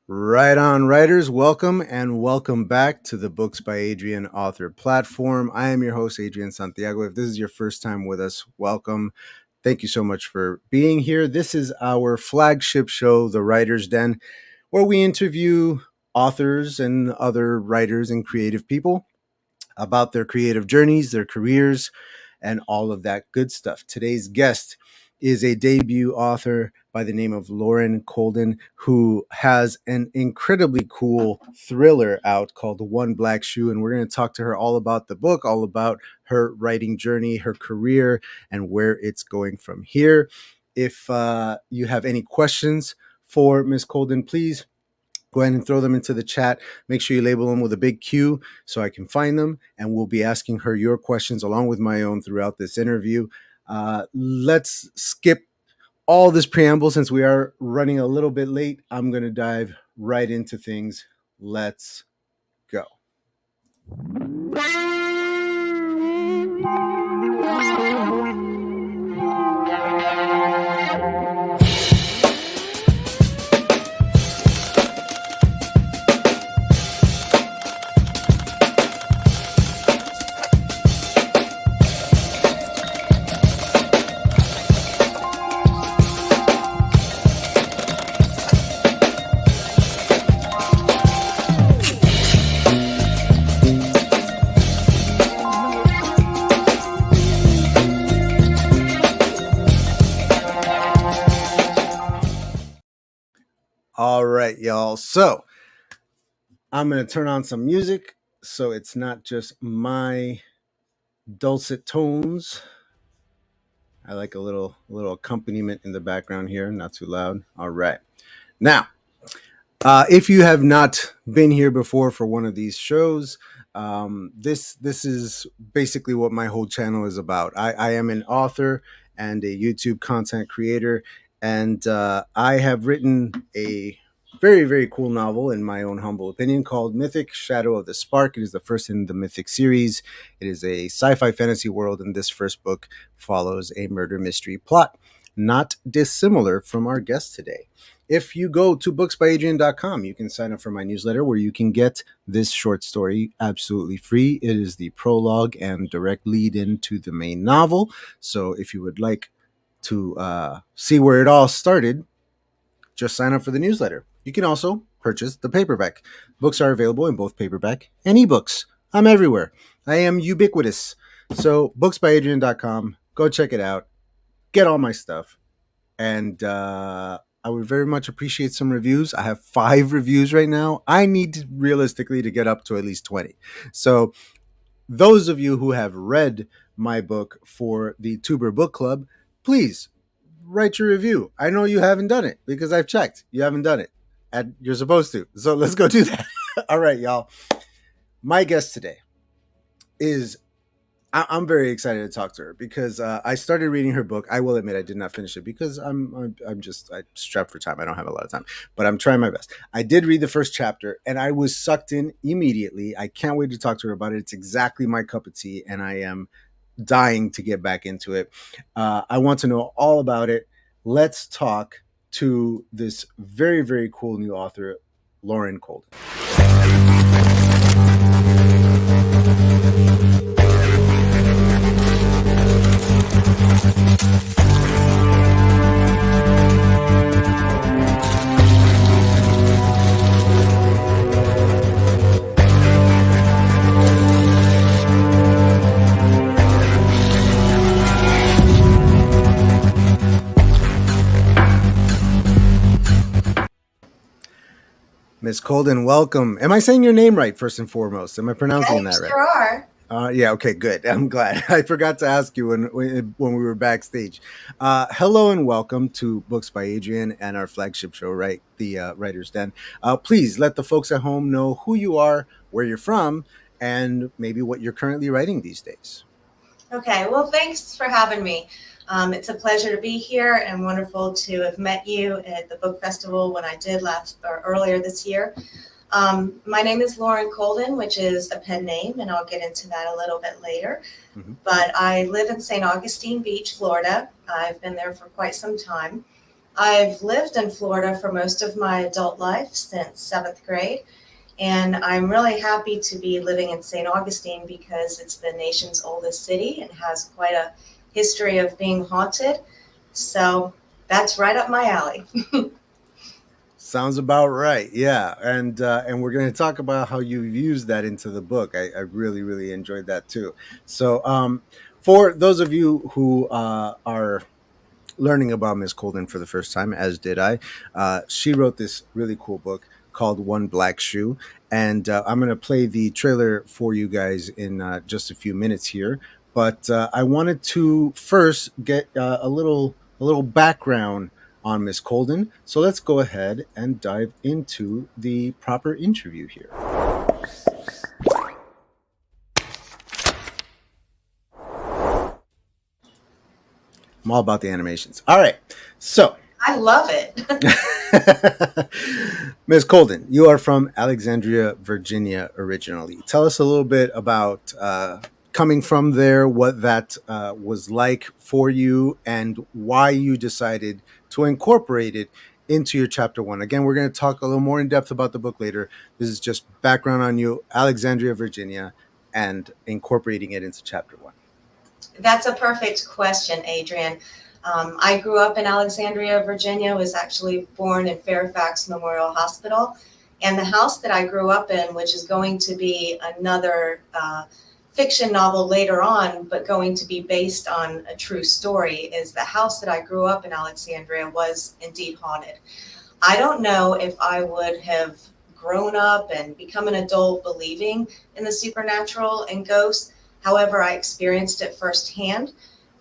Right on, writers. Welcome and welcome back to the Books by Adrian author platform. I am your host, Adrian Santiago. If this is your first time with us, welcome. Thank you so much for being here. This is our flagship show, The Writer's Den, where we interview authors and other writers and creative people about their creative journeys, their careers, and all of that good stuff. Today's guest is a debut author by the name of Loren Colden, who has an incredibly cool thriller out called One Black Shoe. And we're going to talk to her all about the book, all about her writing journey, her career, and where it's going from here. If you have any questions for Ms. Colden, please go ahead and throw them into the chat. Make sure you label them with a big Q so I can find them. And we'll be asking her your questions along with my own throughout this interview. Let's skip all this preamble since we are running a little bit late. I'm going to dive right into things. Let's go. All right, y'all. So I'm going to turn on some music so it's not just my dulcet tones. I like a little accompaniment in the background here, not too loud. All right. Now, if you have not been here before for one of these shows, this is basically what my whole channel is about. I am an author and a YouTube content creator, and I have written a very, very cool novel, in my own humble opinion, called MYTHIC, Shadow of the Spark. It is the first in the MYTHIC series. It is a sci-fi fantasy world, and this first book follows a murder mystery plot, not dissimilar from our guest today. If you go to booksbyadrian.com, you can sign up for my newsletter where you can get this short story absolutely free. It is the prologue and direct lead into the main novel. So if you would like to see where it all started, just sign up for the newsletter. You can also purchase the paperback. Books are available in both paperback and ebooks. I'm everywhere. I am ubiquitous. So booksbyadrian.com, go check it out. Get all my stuff. And I would very much appreciate some reviews. I have 5 reviews right now. I need realistically to get up to at least 20. So those of you who have read my book for the Tuber Book Club, please write your review. I know you haven't done it because I've checked. You haven't done it. And you're supposed to. So let's go do that. All right, y'all. My guest today is... I'm very excited to talk to her because I started reading her book. I will admit I did not finish it because I'm strapped for time. I don't have a lot of time, but I'm trying my best. I did read the first chapter and I was sucked in immediately. I can't wait to talk to her about it. It's exactly my cup of tea and I am dying to get back into it. I want to know all about it. Let's talk to this very, very cool new author, Loren Colden. Ms. Colden, welcome. Am I saying your name right, first and foremost? Am I pronouncing that right? Sure are. Yeah, okay, good. I'm glad. I forgot to ask you when we were backstage. Hello and welcome to Books by Adrian and our flagship show, right? The Writer's Den. Please let the folks at home know who you are, where you're from, and maybe what you're currently writing these days. Okay, well, thanks for having me. It's a pleasure to be here and wonderful to have met you at the book festival when I did earlier this year. My name is Loren Colden, which is a pen name, and I'll get into that a little bit later. Mm-hmm. But I live in St. Augustine Beach, Florida. I've been there for quite some time. I've lived in Florida for most of my adult life since seventh grade, and I'm really happy to be living in St. Augustine because it's the nation's oldest city and has quite a history of being haunted. So that's right up my alley. Sounds about right. Yeah, and we're going to talk about how you've used that into the book. I really really enjoyed that too. So, for those of you who are learning about Miss Colden for the first time, as did I, she wrote this really cool book called One Black Shoe, and I'm going to play the trailer for you guys in just a few minutes here. But I wanted to first get a little background on Miss Colden. So let's go ahead and dive into the proper interview here. I'm all about the animations. All right. So, I love it. Ms. Colden, you are from Alexandria, Virginia originally. Tell us a little bit about coming from there, what that was like for you, and why you decided to incorporate it into your chapter one. Again, we're going to talk a little more in depth about the book later. This is just background on you, Alexandria, Virginia, and incorporating it into chapter one. That's a perfect question, Adrian. I grew up in Alexandria, Virginia, was actually born in Fairfax Memorial Hospital. And the house that I grew up in, which is going to be another fiction novel later on, but going to be based on a true story, is the house that I grew up in Alexandria was indeed haunted. I don't know if I would have grown up and become an adult believing in the supernatural and ghosts. However, I experienced it firsthand,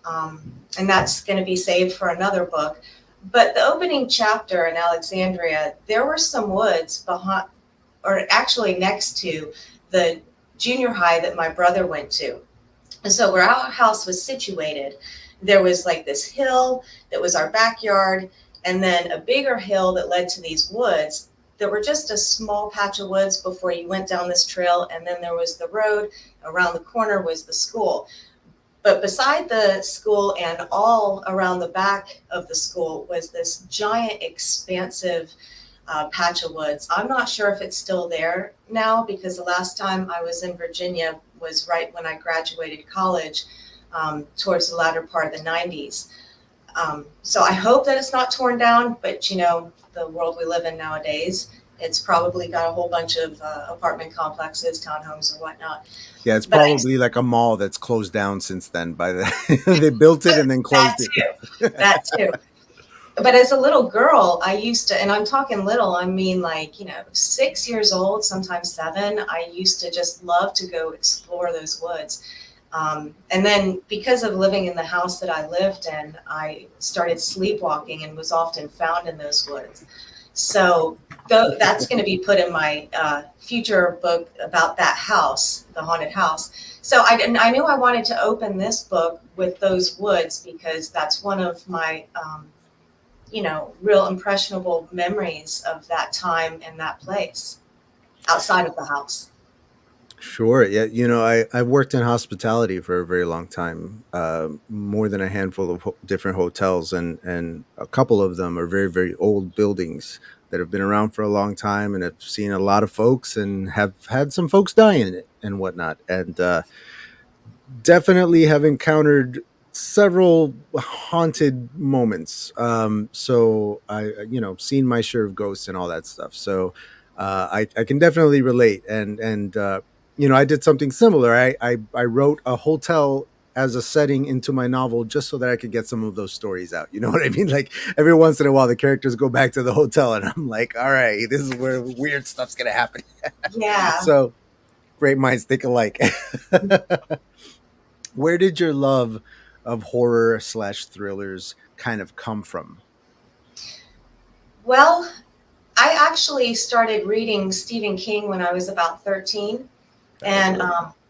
and that's going to be saved for another book. But the opening chapter in Alexandria, there were some woods behind, or actually next to the junior high that my brother went to. And so where our house was situated, there was like this hill that was our backyard, and then a bigger hill that led to these woods. There were just a small patch of woods before you went down this trail, and then there was the road. Around the corner was the school. But beside the school and all around the back of the school was this giant, expansive patch of woods. I'm not sure if it's still there now, because the last time I was in Virginia was right when I graduated college, towards the latter part of the 90s. So I hope that it's not torn down, but you know, the world we live in nowadays, it's probably got a whole bunch of apartment complexes, townhomes, or whatnot. Yeah, it's But probably like a mall that's closed down since then. By the they built it and then closed that too. But as a little girl, I used to, and I'm talking little, I mean like, 6 years old, sometimes 7. I used to just love to go explore those woods. And then because of living in the house that I lived in, I started sleepwalking and was often found in those woods. So that's going to be put in my future book about that house, the haunted house. So I knew I wanted to open this book with those woods because that's one of my, real impressionable memories of that time and that place outside of the house. Sure. Yeah. I've worked in hospitality for a very long time, more than a handful of different hotels, and a couple of them are very, very old buildings that have been around for a long time and have seen a lot of folks and have had some folks die in it and whatnot. And definitely have encountered several haunted moments. So seen my share of ghosts and all that stuff. So I can definitely relate. And I did something similar. I wrote a hotel as a setting into my novel just so that I could get some of those stories out. You know what I mean? Like every once in a while, the characters go back to the hotel, and I'm like, all right, this is where weird stuff's gonna happen. Yeah. So great minds think alike. Where did your love of horror / thrillers kind of come from? Well, I actually started reading Stephen King when I was about 13. And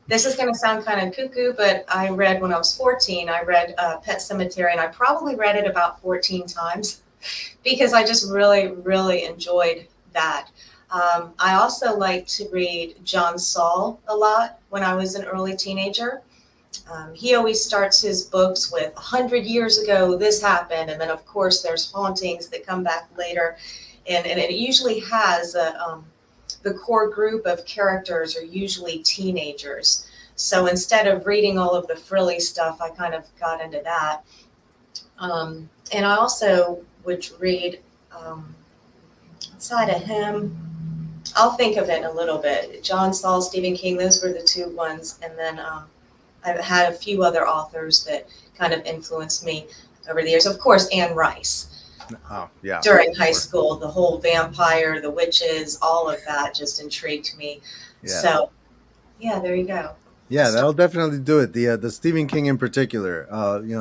this is going to sound kind of cuckoo, but I read when I was 14, I read Pet Sematary, and I probably read it about 14 times because I just really, really enjoyed that. I also liked to read John Saul a lot when I was an early teenager. He always starts his books with 100 years ago, this happened. And then, of course, there's hauntings that come back later. And it usually has the core group of characters are usually teenagers. So instead of reading all of the frilly stuff, I kind of got into that. And I also would read, outside of him, I'll think of it in a little bit. John Saul, Stephen King, those were the two ones. And then I've had a few other authors that kind of influenced me over the years. Of course, Anne Rice. Oh, yeah. During high school, the whole vampire, the witches, all of that just intrigued me. Yeah. So, yeah, there you go. Yeah, that'll definitely do it. The Stephen King in particular,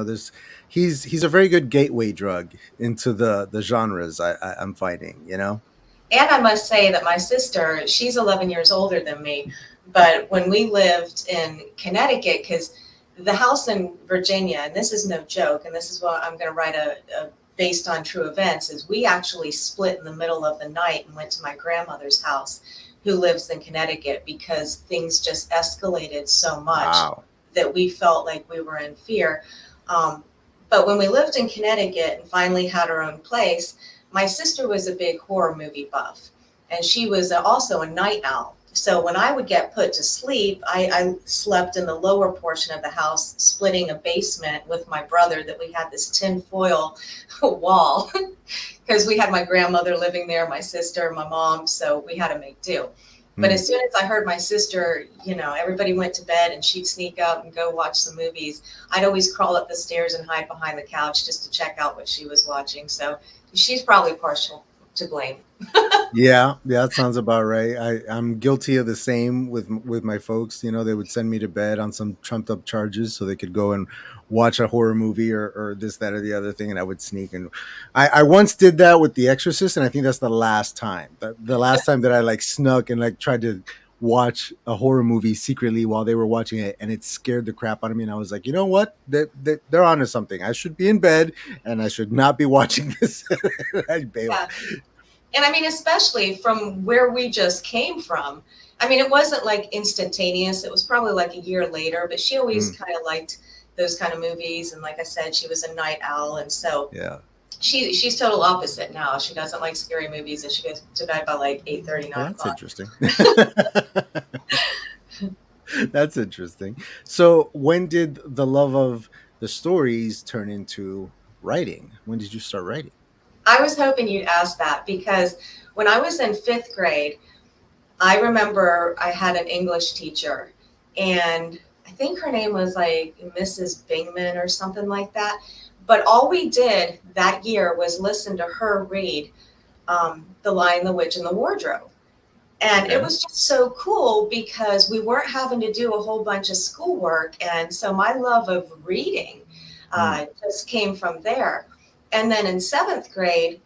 there's he's a very good gateway drug into the genres. I'm finding, And I must say that my sister, she's 11 years older than me, but when we lived in Connecticut, because the house in Virginia, and this is no joke, and this is what I'm going to write a based on true events, is we actually split in the middle of the night and went to my grandmother's house, who lives in Connecticut, because things just escalated so much Wow. that we felt like we were in fear. But when we lived in Connecticut and finally had our own place, my sister was a big horror movie buff, and she was also a night owl. So when I would get put to sleep, I slept in the lower portion of the house, splitting a basement with my brother, that we had this tin foil wall because we had my grandmother living there, my sister, my mom, so we had to make do. But as soon as I heard my sister, everybody went to bed and she'd sneak out and go watch some movies, I'd always crawl up the stairs and hide behind the couch just to check out what she was watching. So she's probably partial to blame. Yeah, that sounds about right. I'm guilty of the same with my folks. They would send me to bed on some trumped up charges so they could go and watch a horror movie or this, that, or the other thing, and I would sneak. And I once did that with The Exorcist, and I think that's the last time. The last time that I snuck and tried to watch a horror movie secretly while they were watching it, and it scared the crap out of me. And I was like, you know what? They're onto something. I should be in bed, and I should not be watching this. I bailed. Yeah. And I mean, especially from where we just came from. I mean, it wasn't like instantaneous. It was probably like a year later, but she always kind of liked those kind of movies. And like I said, she was a night owl. And so Yeah. she's total opposite now. She doesn't like scary movies, and she goes to bed by like 8:30, 9 That's o'clock. interesting. That's interesting. So, when did the love of the stories turn into writing? When did you start writing? I was hoping you'd ask that, because when I was in 5th grade, I remember I had an English teacher, and I think her name was like Mrs. Bingman or something like that. But all we did that year was listen to her read The Lion, the Witch, and the Wardrobe. And it was just so cool because we weren't having to do a whole bunch of schoolwork. And so my love of reading just came from there. And then in 7th grade,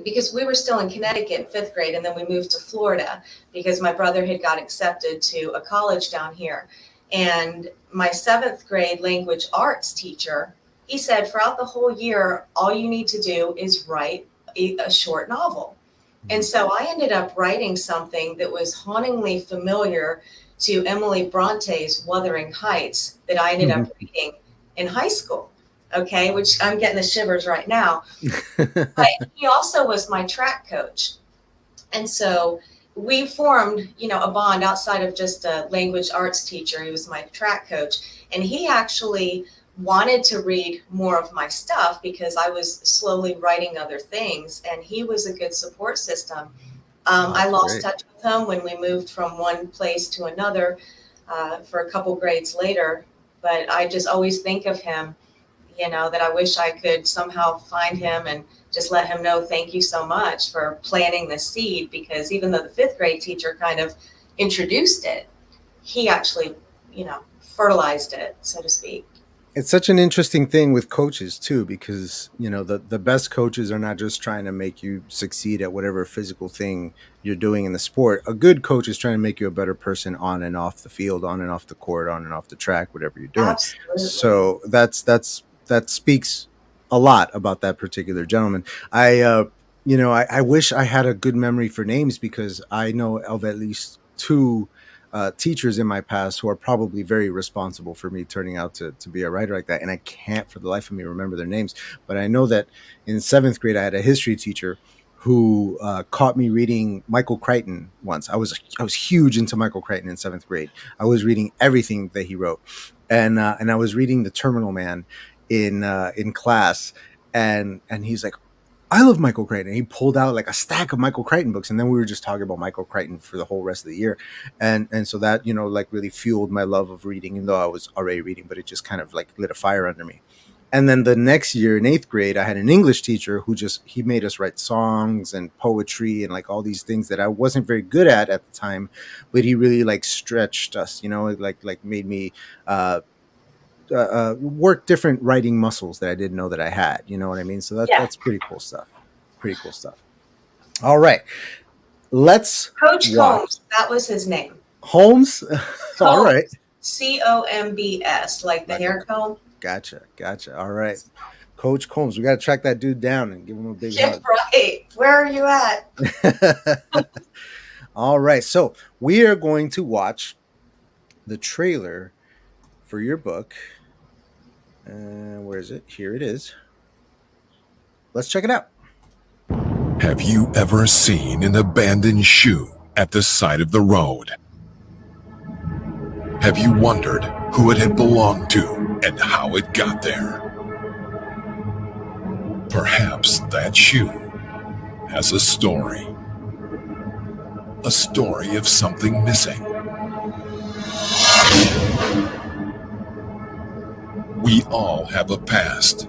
because we were still in Connecticut in 5th grade, and then we moved to Florida because my brother had got accepted to a college down here. And my 7th grade language arts teacher, he said, throughout the whole year, all you need to do is write a short novel. And so I ended up writing something that was hauntingly familiar to Emily Bronte's Wuthering Heights that I ended up reading in high school. Okay, which I'm getting the shivers right now. But he also was my track coach. And so we formed, a bond outside of just a language arts teacher. He was my track coach. And he actually wanted to read more of my stuff because I was slowly writing other things. And he was a good support system. I lost touch with him when we moved from one place to another for a couple grades later. But I just always think of him, that I wish I could somehow find him and just let him know thank you so much for planting the seed, because even though the 5th grade teacher kind of introduced it, he actually, fertilized it, so to speak. It's such an interesting thing with coaches too, because the best coaches are not just trying to make you succeed at whatever physical thing you're doing in the sport. A good coach is trying to make you a better person on and off the field, on and off the court, on and off the track, whatever you're doing. Absolutely. So that speaks a lot about that particular gentleman. I wish I had a good memory for names, because I know of at least 2 teachers in my past who are probably very responsible for me turning out to be a writer like that. And I can't for the life of me remember their names. But I know that in seventh grade, I had a history teacher who caught me reading Michael Crichton once. I was huge into Michael Crichton in seventh grade. I was reading everything that he wrote, and I was reading The Terminal Man in class, and he's like, I love Michael Crichton. He pulled out like a stack of Michael Crichton books, and then we were just talking about Michael Crichton for the whole rest of the year, and so that like really fueled my love of reading, even though I was already reading, but it just kind of like lit a fire under me. And then the next year in eighth grade, I had an English teacher who he made us write songs and poetry and like all these things that I wasn't very good at the time, but he really like stretched us, like made me work different writing muscles that I didn't know that I had. You know what I mean? So Yeah. that's pretty cool stuff. Pretty cool stuff. All right, let's Coach watch. Combs, that was his name. Holmes. All right. Combs, like the hair comb. Gotcha. All right, Coach Combs. We got to track that dude down and give him a big Yeah, hug. right. Where are you at? All right, so we are going to watch the trailer for your book. Where is it? Here it is. Let's check it out. Have you ever seen an abandoned shoe at the side of the road? Have you wondered who it had belonged to and how it got there? Perhaps that shoe has a story. A story of something missing. We all have a past.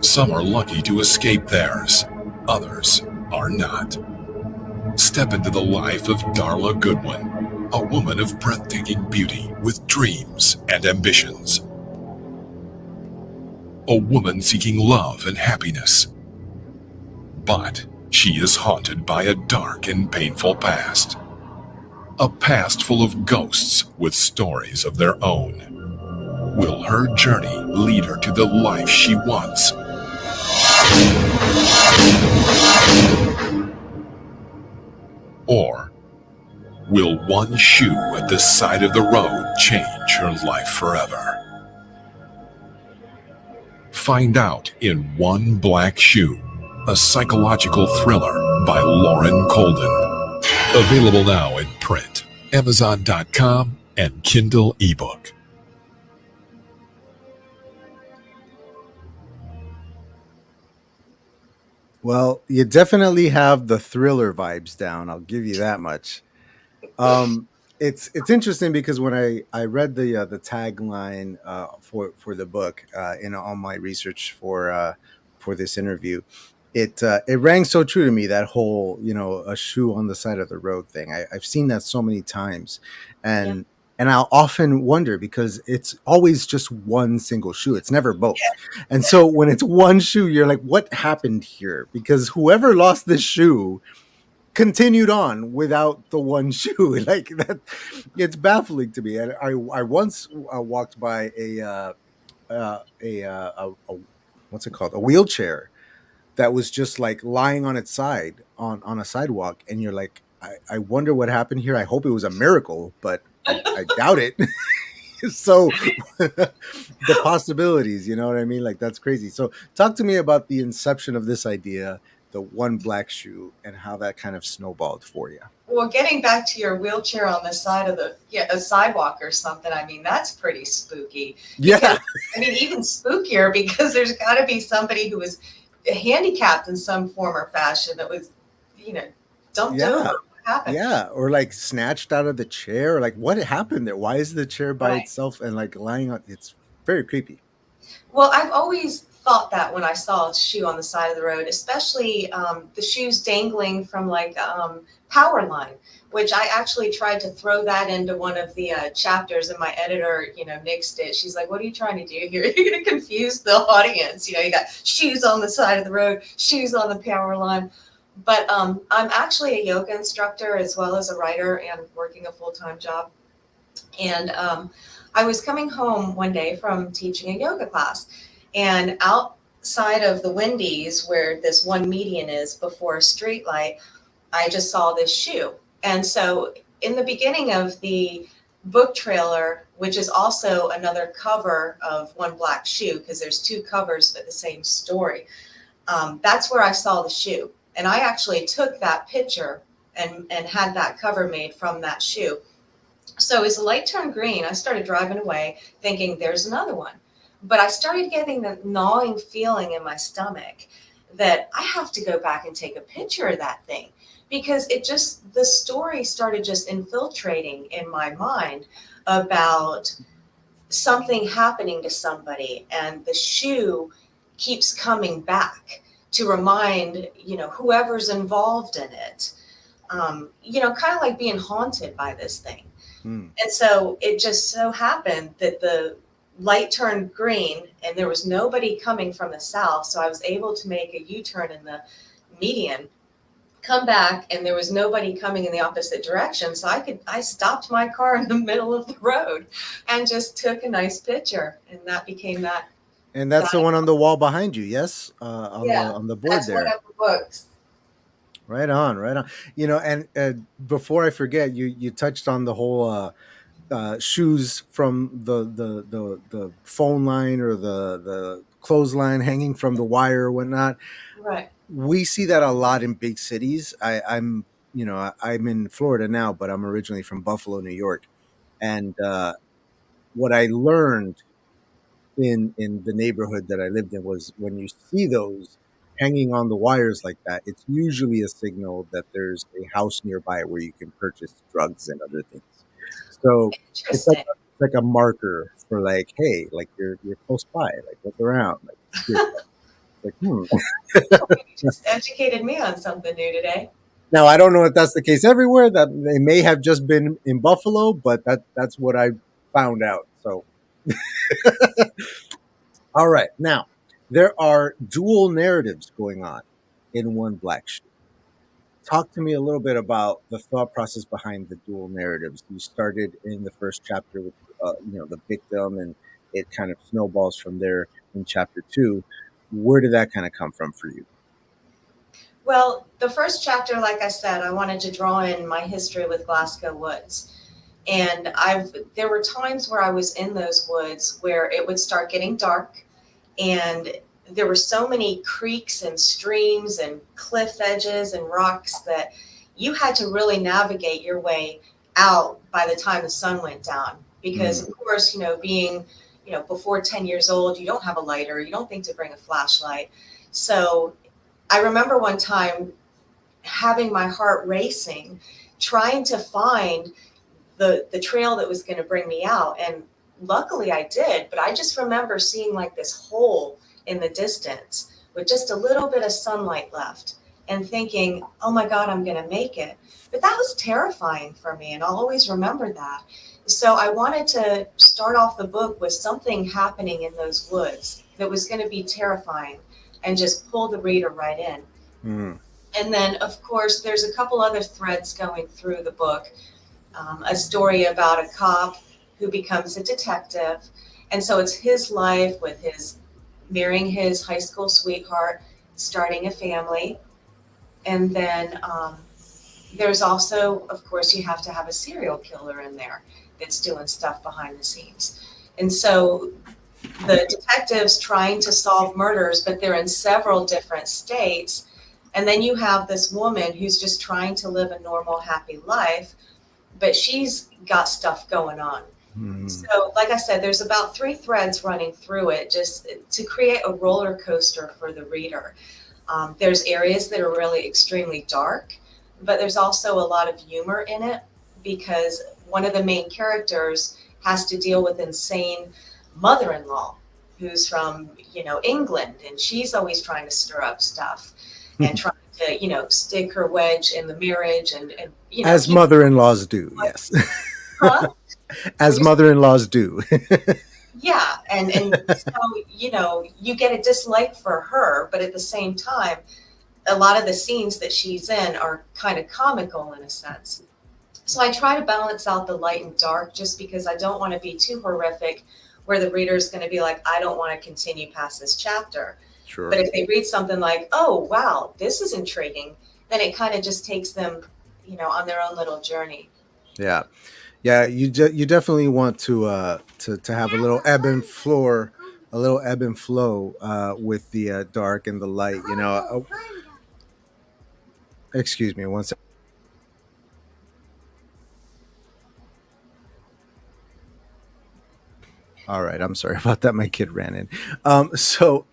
Some are lucky to escape theirs. Others are not. Step into the life of Darla Goodwin, a woman of breathtaking beauty with dreams and ambitions. A woman seeking love and happiness. But she is haunted by a dark and painful past. A past full of ghosts with stories of their own. Will her journey lead her to the life she wants? Or will one shoe at the side of the road change her life forever? Find out in One Black Shoe, a psychological thriller by Loren Colden. Available now in print, Amazon.com, and Kindle eBook. Well, you definitely have the thriller vibes down. I'll give you that much. It's interesting because when I read the tagline for the book in all my research for this interview, it rang so true to me, that whole a shoe on the side of the road thing. I've seen that so many times, and Yeah. and I'll often wonder because it's always just one single shoe. It's never both. And so when it's one shoe, you're like, what happened here? Because whoever lost this shoe continued on without the one shoe. Like that, it's baffling to me. And I once walked by a what's it called, a wheelchair that was just like lying on its side on a sidewalk, and you're like, I wonder what happened here. I hope it was a miracle, but I doubt it. So the possibilities, you know what I mean? Like, that's crazy. So talk to me about the inception of this idea, the one black shoe, and how that kind of snowballed for you. Well, getting back to your wheelchair on the side of a sidewalk or something, I mean, that's pretty spooky. Yeah. Because, I mean, even spookier because there's got to be somebody who was handicapped in some form or fashion that was, dumped over. What happened? Yeah, or like snatched out of the chair. Like, what happened there? Why is the chair by itself and like lying on? It's very creepy. Well, I've always thought that when I saw a shoe on the side of the road, especially the shoes dangling from like power line, which I actually tried to throw that into one of the chapters, and my editor, nixed it. She's like, what are you trying to do here? You're going to confuse the audience. You got shoes on the side of the road, shoes on the power line. But I'm actually a yoga instructor as well as a writer and working a full-time job. And I was coming home one day from teaching a yoga class, and outside of the Wendy's where this one median is before a street light, I just saw this shoe. And so in the beginning of the book trailer, which is also another cover of One Black Shoe, because there's two covers but the same story. That's where I saw the shoe. And I actually took that picture and had that cover made from that shoe. So as the light turned green, I started driving away thinking there's another one. But I started getting the gnawing feeling in my stomach that I have to go back and take a picture of that thing, because the story started just infiltrating in my mind about something happening to somebody, and the shoe keeps coming back to remind, whoever's involved in it, kind of like being haunted by this thing. And so it just so happened that the light turned green and there was nobody coming from the south. So I was able to make a U-turn in the median, come back, and there was nobody coming in the opposite direction. So I stopped my car in the middle of the road and just took a nice picture. And that became that. And that's the one on the wall behind you, yes? On the board that's there. One of the books. Right on, right on. And before I forget, you touched on the whole shoes from the phone line or the clothesline hanging from the wire or whatnot. Right. We see that a lot in big cities. I'm in Florida now, but I'm originally from Buffalo, New York, and what I learned in the neighborhood that I lived in was when you see those hanging on the wires like that, it's usually a signal that there's a house nearby where you can purchase drugs and other things. So it's like a marker for like, hey, like you're close by, like look around, like You just educated me on something new today. Now I don't know if that's the case everywhere. That they may have just been in Buffalo, but that's what I found out. So. All right. Now, there are dual narratives going on in One Black Shoe. Talk to me a little bit about the thought process behind the dual narratives. You started in the first chapter with, the victim, and it kind of snowballs from there in chapter 2. Where did that kind of come from for you? Well, the first chapter, like I said, I wanted to draw in my history with Glasgow Woods. And there were times where I was in those woods where it would start getting dark, and there were so many creeks and streams and cliff edges and rocks that you had to really navigate your way out by the time the sun went down. Because of course, being, before 10 years old, you don't have a lighter, you don't think to bring a flashlight. So I remember one time having my heart racing, trying to find the trail that was going to bring me out. And luckily I did, but I just remember seeing like this hole in the distance with just a little bit of sunlight left and thinking, oh my God, I'm going to make it. But that was terrifying for me, and I'll always remember that. So I wanted to start off the book with something happening in those woods that was going to be terrifying and just pull the reader right in. And then, of course, there's a couple other threads going through the book. A story about a cop who becomes a detective. And so it's his life with his marrying his high school sweetheart, starting a family. And then there's also, of course, you have to have a serial killer in there that's doing stuff behind the scenes. And so the detectives trying to solve murders, but they're in several different states. And then you have this woman who's just trying to live a normal, happy life, but she's got stuff going on. So, like I said, there's about 3 threads running through it just to create a roller coaster for the reader. There's areas that are really extremely dark, but there's also a lot of humor in it because one of the main characters has to deal with insane mother-in-law who's from, England, and she's always trying to stir up stuff and trying to, stick her wedge in the marriage and as mother-in-laws do, yes. Huh? As mother-in-laws do. Yeah, and so, you get a dislike for her, but at the same time, a lot of the scenes that she's in are kind of comical in a sense. So I try to balance out the light and dark just because I don't want to be too horrific where the reader is going to be like, I don't want to continue past this chapter. Sure. But if they read something like, oh, wow, this is intriguing, then it kind of just takes them, on their own little journey. Yeah. Yeah, you definitely want to have a little ebb and flow, with the dark and the light. Excuse me one second. All right, I'm sorry about that. My kid ran in. So,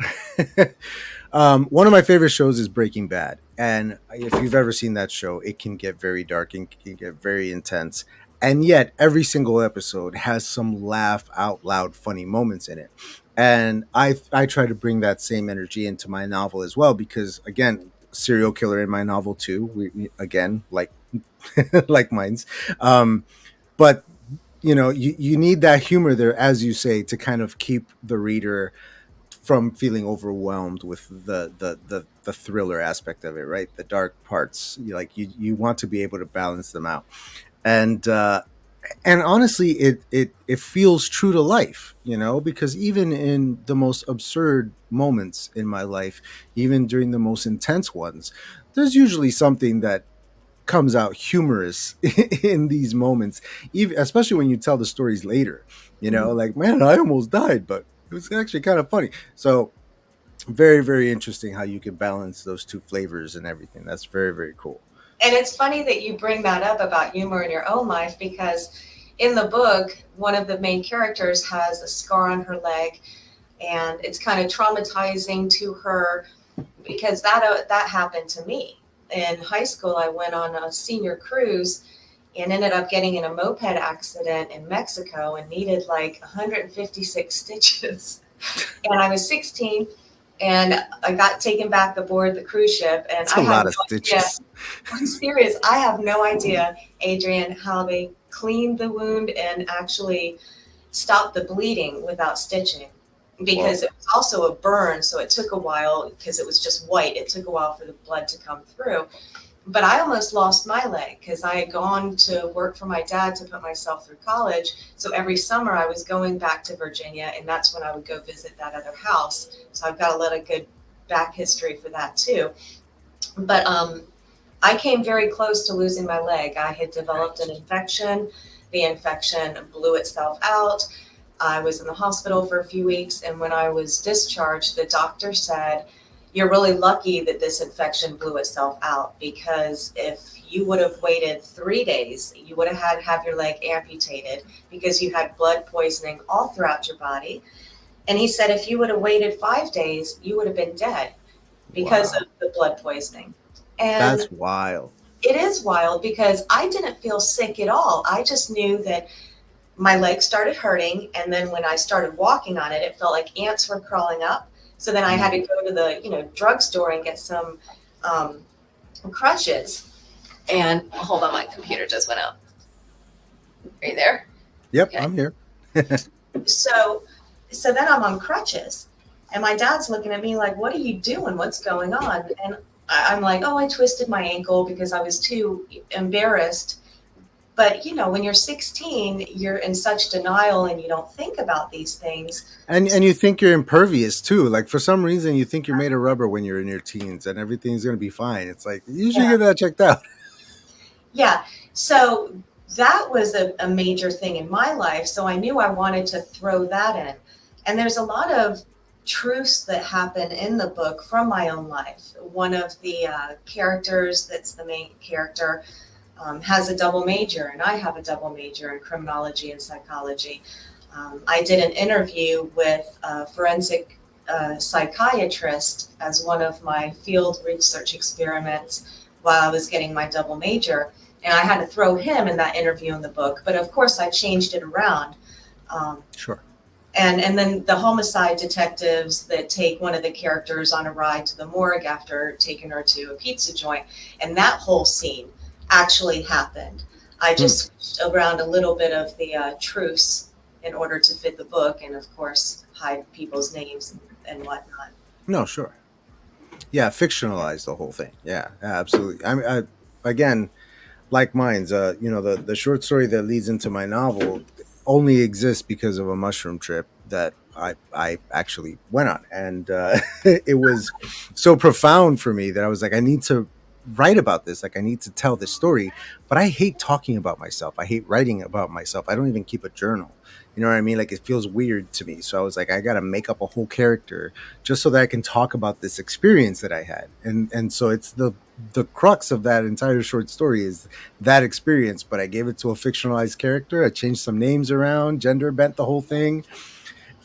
one of my favorite shows is Breaking Bad, and if you've ever seen that show, it can get very dark and can get very intense. And yet, every single episode has some laugh out loud funny moments in it. And I try to bring that same energy into my novel as well, because again, serial killer in my novel too. Again, like like mine's. But you need that humor there, as you say, to kind of keep the reader from feeling overwhelmed with the thriller aspect of it, right? The dark parts, you want to be able to balance them out. And honestly, it feels true to life, because even in the most absurd moments in my life, even during the most intense ones, there's usually something that comes out humorous in these moments, even especially when you tell the stories later. Mhm. Like, man, I almost died, but it was actually kind of funny. So very, very interesting how you can balance those two flavors and everything. That's very, very cool. And it's funny that you bring that up about humor in your own life, because in the book, one of the main characters has a scar on her leg, and it's kind of traumatizing to her because that happened to me. In high school, I went on a senior cruise and ended up getting in a moped accident in Mexico and needed like 156 stitches. And I was 16, and I got taken back aboard the cruise ship, and It's I a had lot no of idea. stitches. I'm serious. I have no idea, Adrian, how they cleaned the wound and actually stopped the bleeding without stitching, Whoa. because it was also a burn. So it took a while because it was just white. It took a while for the blood to come through. But I almost lost my leg because I had gone to work for my dad to put myself through college. So every summer I was going back to Virginia, and that's when I would go visit that other house. So I've got a lot of good back history for that too. But I came very close to losing my leg. I had developed an infection. The infection blew itself out. I was in the hospital for a few weeks, and when I was discharged, the doctor said, "You're really lucky that this infection blew itself out, because if you would have waited 3 days, you would have had to have your leg amputated because you had blood poisoning all throughout your body." And he said, "If you would have waited 5 days, you would have been dead because Wow. of the blood poisoning." And That's wild. it is wild because I didn't feel sick at all. I just knew that my legs started hurting, and then when I started walking on it, it felt like ants were crawling up. So then I had to go to the drugstore and get some um, crutches. And hold on, my computer just went out. Are you there? Yep, Okay. I'm here. So so then I'm on crutches, and my dad's looking at me like, "What are you doing? What's going on?" And I'm like, "Oh, I twisted my ankle because I was too embarrassed." But when you're 16, you're in such denial and you don't think about these things. And you think you're impervious too. Like, for some reason, you think you're made of rubber when you're in your teens, and everything's gonna be fine. It's like, you should Yeah, get that checked out. yeah. So that was a major thing in my life. So I knew I wanted to throw that in. And there's a lot of truths that happen in the book from my own life. One of the characters, that's the main character, has a double major, and I have a double major in criminology and psychology. I did an interview with a forensic psychiatrist as one of my field research experiments while I was getting my double major, and I had to throw him in that interview in the book. But of course, I changed it around. Um, Sure. and then the homicide detectives that take one of the characters on a ride to the morgue after taking her to a pizza joint, and that whole scene actually happened. I Hmm. just switched around a little bit of the truths in order to fit the book, and of course hide people's names and whatnot. No, sure. Yeah, fictionalize the whole thing. Yeah, absolutely. Again, like mine's, the short story that leads into my novel only exists because of a mushroom trip that I actually went on, and it was so profound for me that I was like, I need to write about this. Like, I need to tell this story, but I hate talking about myself. I hate writing about myself. I don't even keep a journal. You know what I mean? Like, it feels weird to me. So I was like, I got to make up a whole character just so that I can talk about this experience that I had. And so it's the crux of that entire short story is that experience, but I gave it to a fictionalized character. I changed some names around, gender bent the whole thing.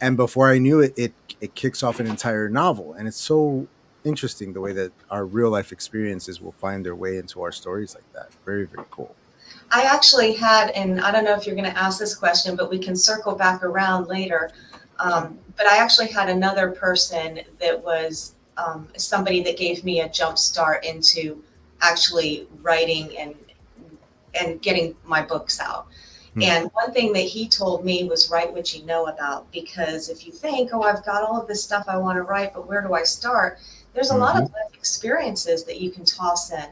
And before I knew it, it kicks off an entire novel. And it's so interesting the way that our real life experiences will find their way into our stories like that. Very, very cool. I actually had, and I don't know if you're going to ask this question, but we can circle back around later. But I actually had another person that was somebody that gave me a jump start into actually writing and getting my books out. And one thing that he told me was write what you know about, because if you think, oh, I've got all of this stuff I want to write, but where do I start? There's a lot of life experiences that you can toss in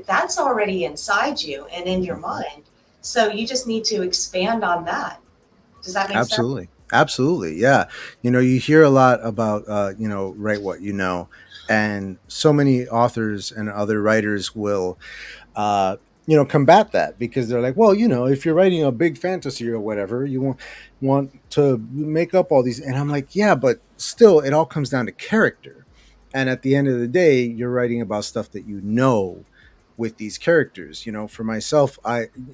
that's already inside you and in your mind. So you just need to expand on that. Does that make Absolutely. sense? Absolutely. Yeah. You hear a lot about, write what you know. And so many authors and other writers will, combat that because they're like, well, if you're writing a big fantasy or whatever, you want to make up all these. And I'm like, yeah, but still, it all comes down to character. And at the end of the day, you're writing about stuff that you know with these characters. For myself,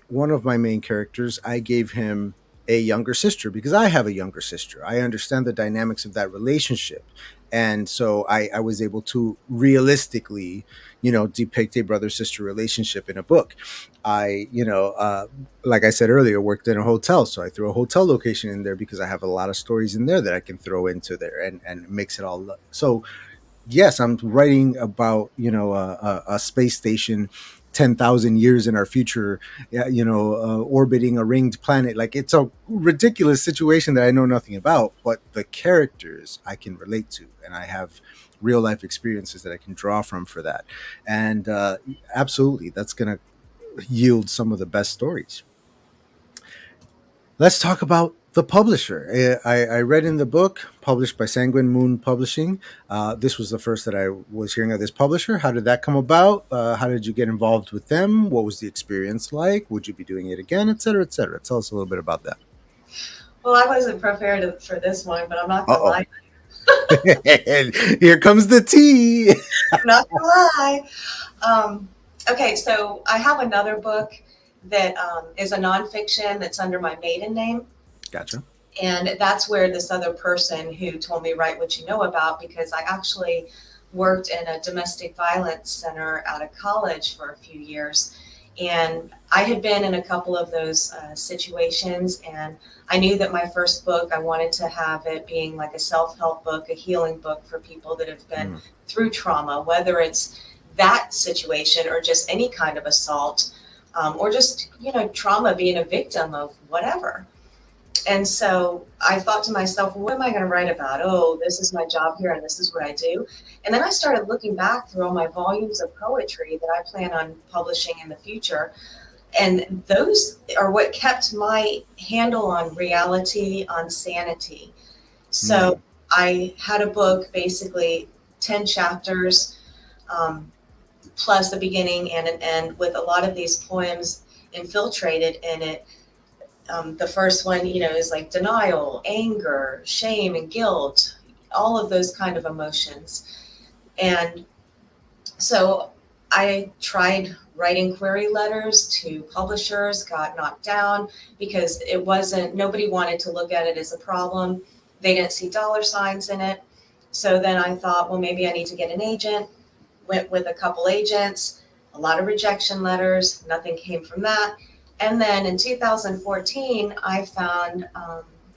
one of my main characters, I gave him a younger sister because I have a younger sister. I understand the dynamics of that relationship. And so I was able to realistically, depict a brother-sister relationship in a book. Like I said earlier, worked in a hotel. So I threw a hotel location in there because I have a lot of stories in there that I can throw into there and mix it all up. So yes, I'm writing about, a space station 10,000 years in our future, orbiting a ringed planet. Like, it's a ridiculous situation that I know nothing about, but the characters I can relate to, and I have real life experiences that I can draw from for that. And absolutely, that's going to yield some of the best stories. Let's talk about the publisher. I read in the book, published by Sanguine Moon Publishing. This was the first that I was hearing of this publisher. How did that come about? How did you get involved with them? What was the experience like? Would you be doing it again, et cetera, et cetera? Tell us a little bit about that. Well, I wasn't prepared for this one, but I'm not going to lie. Here comes the tea. I'm not going to lie. Okay, so I have another book that is a nonfiction that's under my maiden name. Gotcha. And that's where this other person who told me write what you know about, because I actually worked in a domestic violence center out of college for a few years. And I had been in a couple of those situations, and I knew that my first book, I wanted to have it being like a self-help book, a healing book for people that have been through trauma, whether it's that situation or just any kind of assault, or just, trauma, being a victim of whatever. And so I thought to myself, well, what am I going to write about? Oh, this is my job here and this is what I do. And then I started looking back through all my volumes of poetry that I plan on publishing in the future. And those are what kept my handle on reality, on sanity. So I had a book, basically 10 chapters, plus a beginning and an end, with a lot of these poems infiltrated in it. The first one, is like denial, anger, shame, and guilt, all of those kind of emotions. And so I tried writing query letters to publishers, got knocked down because nobody wanted to look at it as a problem. They didn't see dollar signs in it. So then I thought, well, maybe I need to get an agent. Went with a couple agents, a lot of rejection letters, nothing came from that. And then in 2014, I found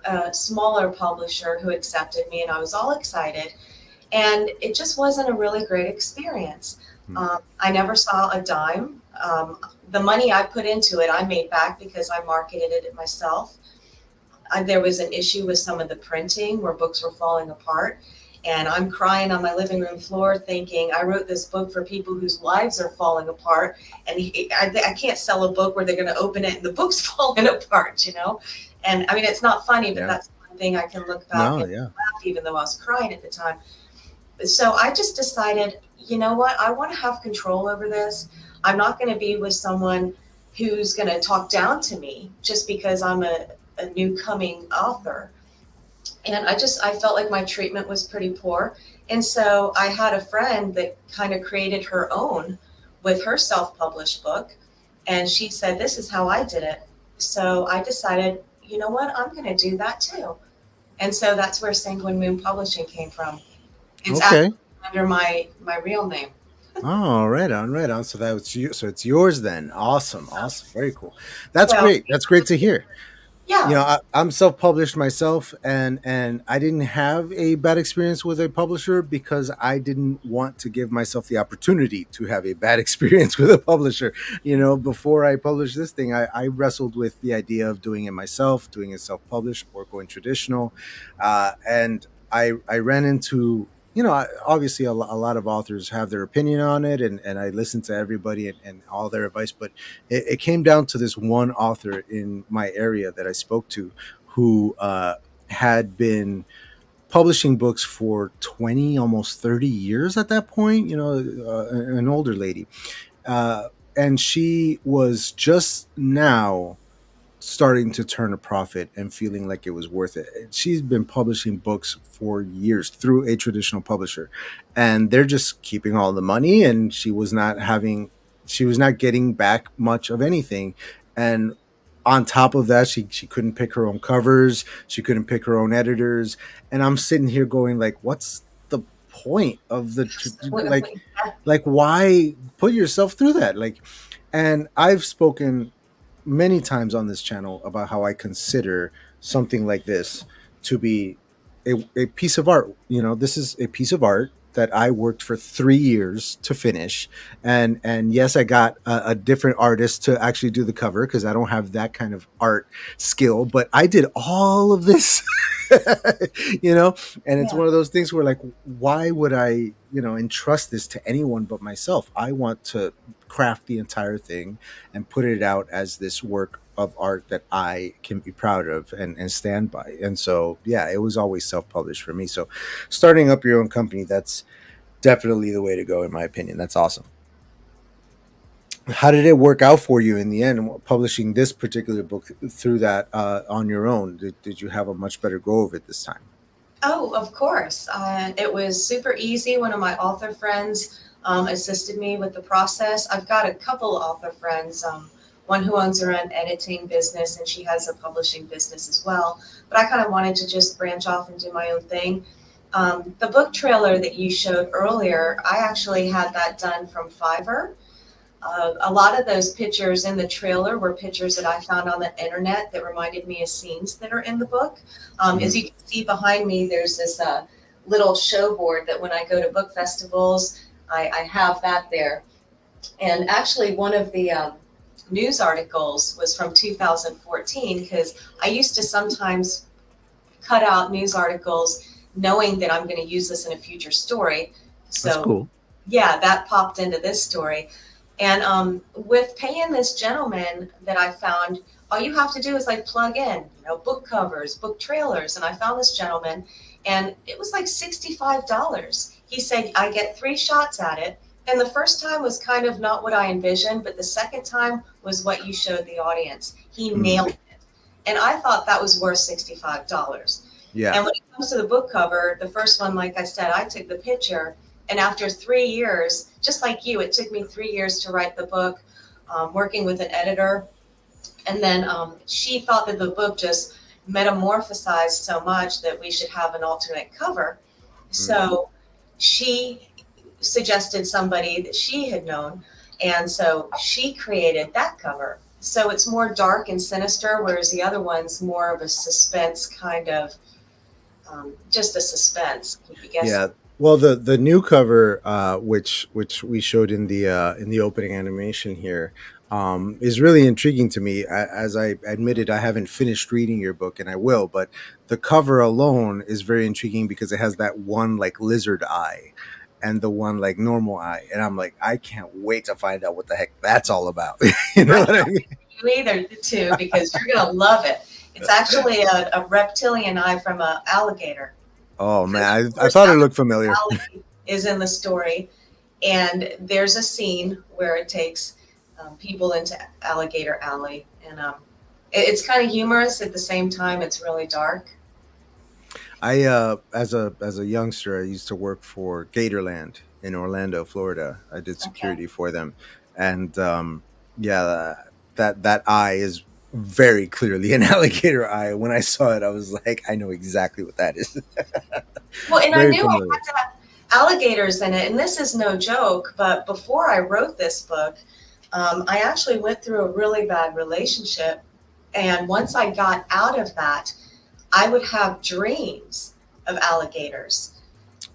a smaller publisher who accepted me, and I was all excited. And it just wasn't a really great experience. I never saw a dime. The money I put into it, I made back because I marketed it myself. There was an issue with some of the printing where books were falling apart. And I'm crying on my living room floor thinking, I wrote this book for people whose lives are falling apart. And I can't sell a book where they're going to open it and the book's falling apart, And I mean, it's not funny, but that's one thing I can look back and laugh, even though I was crying at the time. So I just decided, you know what, I want to have control over this. I'm not going to be with someone who's going to talk down to me just because I'm a new coming author. And I felt like my treatment was pretty poor. And so I had a friend that kind of created her own with her self-published book. And she said, this is how I did it. So I decided, you know what, I'm going to do that too. And so that's where Sanguine Moon Publishing came from. It's Okay. actually under my real name. Oh, right on, right on. So that was you. So it's yours then. Awesome, awesome, very cool. That's Well, great. That's great to hear. You yeah. know, I'm self-published myself, and I didn't have a bad experience with a publisher because I didn't want to give myself the opportunity to have a bad experience with a publisher. You know, before I published this thing, I wrestled with the idea of doing it myself, doing it self-published or going traditional, and I ran into, you know, obviously a lot of authors have their opinion on it, and I listened to everybody and all their advice, but it came down to this one author in my area that I spoke to who had been publishing books for 20, almost 30 years at that point, you know, an older lady. Uh, and she was just now starting to turn a profit and feeling like it was worth it. She's been publishing books for years through a traditional publisher, and they're just keeping all the money, and she was not getting back much of anything. And on top of that, she couldn't pick her own covers, she couldn't pick her own editors, and I'm sitting here going like, what's the point of like why put yourself through that? Like, and I've spoken many times on this channel about how I consider something like this to be a piece of art. You know, this is a piece of art that I worked for 3 years to finish. And yes, I got a different artist to actually do the cover because I don't have that kind of art skill, but I did all of this. You know, and it's Yeah. one of those things where like, why would I, you know, entrust this to anyone but myself? I want to craft the entire thing and put it out as this work of art that I can be proud of and stand by. And so, yeah, it was always self-published for me. So starting up your own company, that's definitely the way to go, in my opinion. That's awesome. How did it work out for you in the end, publishing this particular book through that on your own? Did you have a much better go of it this time? Oh, of course. It was super easy. One of my author friends assisted me with the process. I've got a couple author friends, one who owns her own editing business, and she has a publishing business as well. But I kind of wanted to just branch off and do my own thing. The book trailer that you showed earlier, I actually had that done from Fiverr. A lot of those pictures in the trailer were pictures that I found on the internet that reminded me of scenes that are in the book. As you can see behind me, there's this little show board that when I go to book festivals, I have that there. And actually, one of the news articles was from 2014 because I used to sometimes cut out news articles knowing that I'm going to use this in a future story. That's So, cool. yeah, that popped into this story. And with paying this gentleman that I found, all you have to do is like plug in, you know, book covers, book trailers. And I found this gentleman and it was like $65. He said, I get 3 shots at it. And the first time was kind of not what I envisioned, but the second time was what you showed the audience. He nailed it. And I thought that was worth $65. Yeah. And when it comes to the book cover, the first one, like I said, I took the picture. And after 3 years, just like you, it took me 3 years to write the book, working with an editor. And then she thought that the book just metamorphosized so much that we should have an alternate cover. So she suggested somebody that she had known. And so she created that cover. So it's more dark and sinister, whereas the other one's more of a suspense kind of, just a suspense. I guess. Yeah. Well, the new cover, which we showed in the opening animation here, is really intriguing to me. As I admitted, I haven't finished reading your book, and I will. But the cover alone is very intriguing because it has that one like lizard eye, and the one like normal eye, and I'm like, I can't wait to find out what the heck that's all about. You know what I mean? You either too, because you're gonna love it. It's actually a reptilian eye from an alligator. Oh Because of man, I course thought it looked familiar. Allie is in the story, and there's a scene where it takes people into Alligator Alley, and it's kind of humorous at the same time. It's really dark. I as a youngster, I used to work for Gatorland in Orlando, Florida. I did Okay. security for them, and yeah, that eye is very clearly an alligator eye. When I saw it, I was like, I know exactly what that is. Well, and I Very knew I familiar. had to have alligators in it, and this is no joke. But before I wrote this book, I actually went through a really bad relationship, and once I got out of that, I would have dreams of alligators.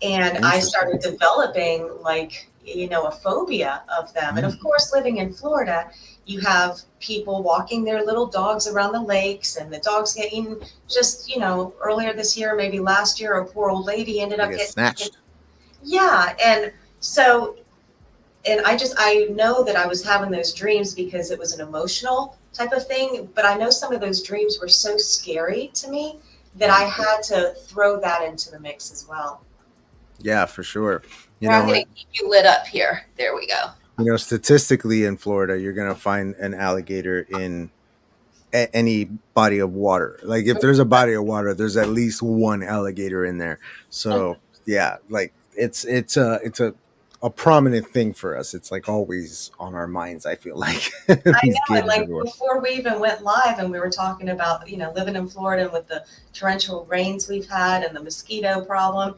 And I Interesting. started developing a phobia of them. And of Mm. course, living in Florida, you have people walking their little dogs around the lakes, and the dogs get eaten. Just, earlier this year, maybe last year, a poor old lady ended They up get getting, snatched. yeah. And so, and I know that I was having those dreams because it was an emotional type of thing, but I know some of those dreams were so scary to me that I Mm. had to throw that into the mix as well. Yeah, for sure. You Here, I'm know, going to keep you lit up here. There we go. statistically in Florida, you're gonna find an alligator in any body of water. Like if there's a body of water, there's at least one alligator in there. So yeah, like it's a prominent thing for us. It's like always on our minds. I feel like I these know, and gators like everywhere. before we even went live, and we were talking about living in Florida and with the torrential rains we've had and the mosquito problem,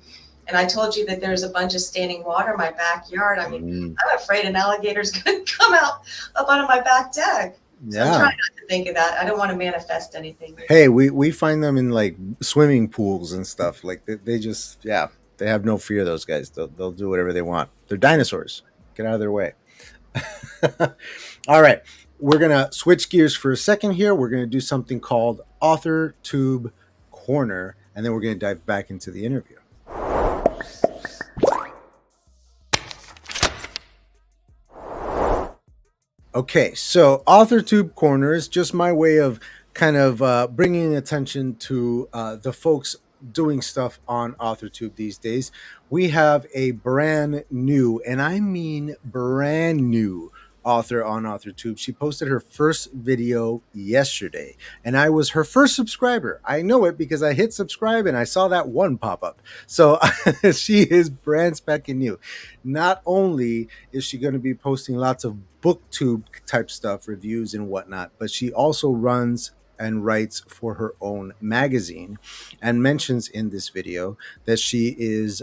and I told you that there's a bunch of standing water in my backyard. I mean, Mm, I'm afraid an alligator's going to come out up onto my back deck. So I'm yeah. trying not to think of that. I don't want to manifest anything. Hey, we find them in like swimming pools and stuff. Like they just yeah, they have no fear. Those guys, they'll do whatever they want. They're dinosaurs. Get out of their way. All right. We're going to switch gears for a second here. We're going to do something called Author Tube Corner, and then we're going to dive back into the interview. Okay, so Author Tube Corner is just my way of kind of bringing attention to the folks doing stuff on AuthorTube these days. We have a brand new, and I mean brand new, author on AuthorTube. She posted her first video yesterday, and I was her first subscriber. I know it because I hit subscribe and I saw that one pop up. So she is brand spanking new. Not only is she going to be posting lots of booktube type stuff, reviews and whatnot, but she also runs and writes for her own magazine and mentions in this video that she is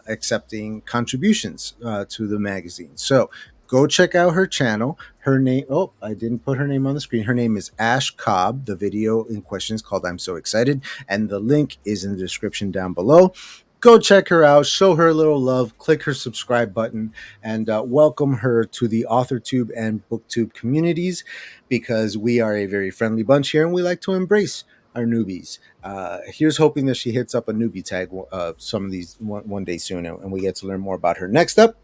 accepting contributions to the magazine. So go check out her channel. Her name, oh, I didn't put her name on the screen. Her name is Ash Cobb. The video in question is called I'm So Excited, and the link is in the description down below. Go check her out, show her a little love, click her subscribe button, and welcome her to the AuthorTube and BookTube communities, because we are a very friendly bunch here and we like to embrace our newbies. Here's hoping that she hits up a newbie tag some of these one day soon, and we get to learn more about her. Next up,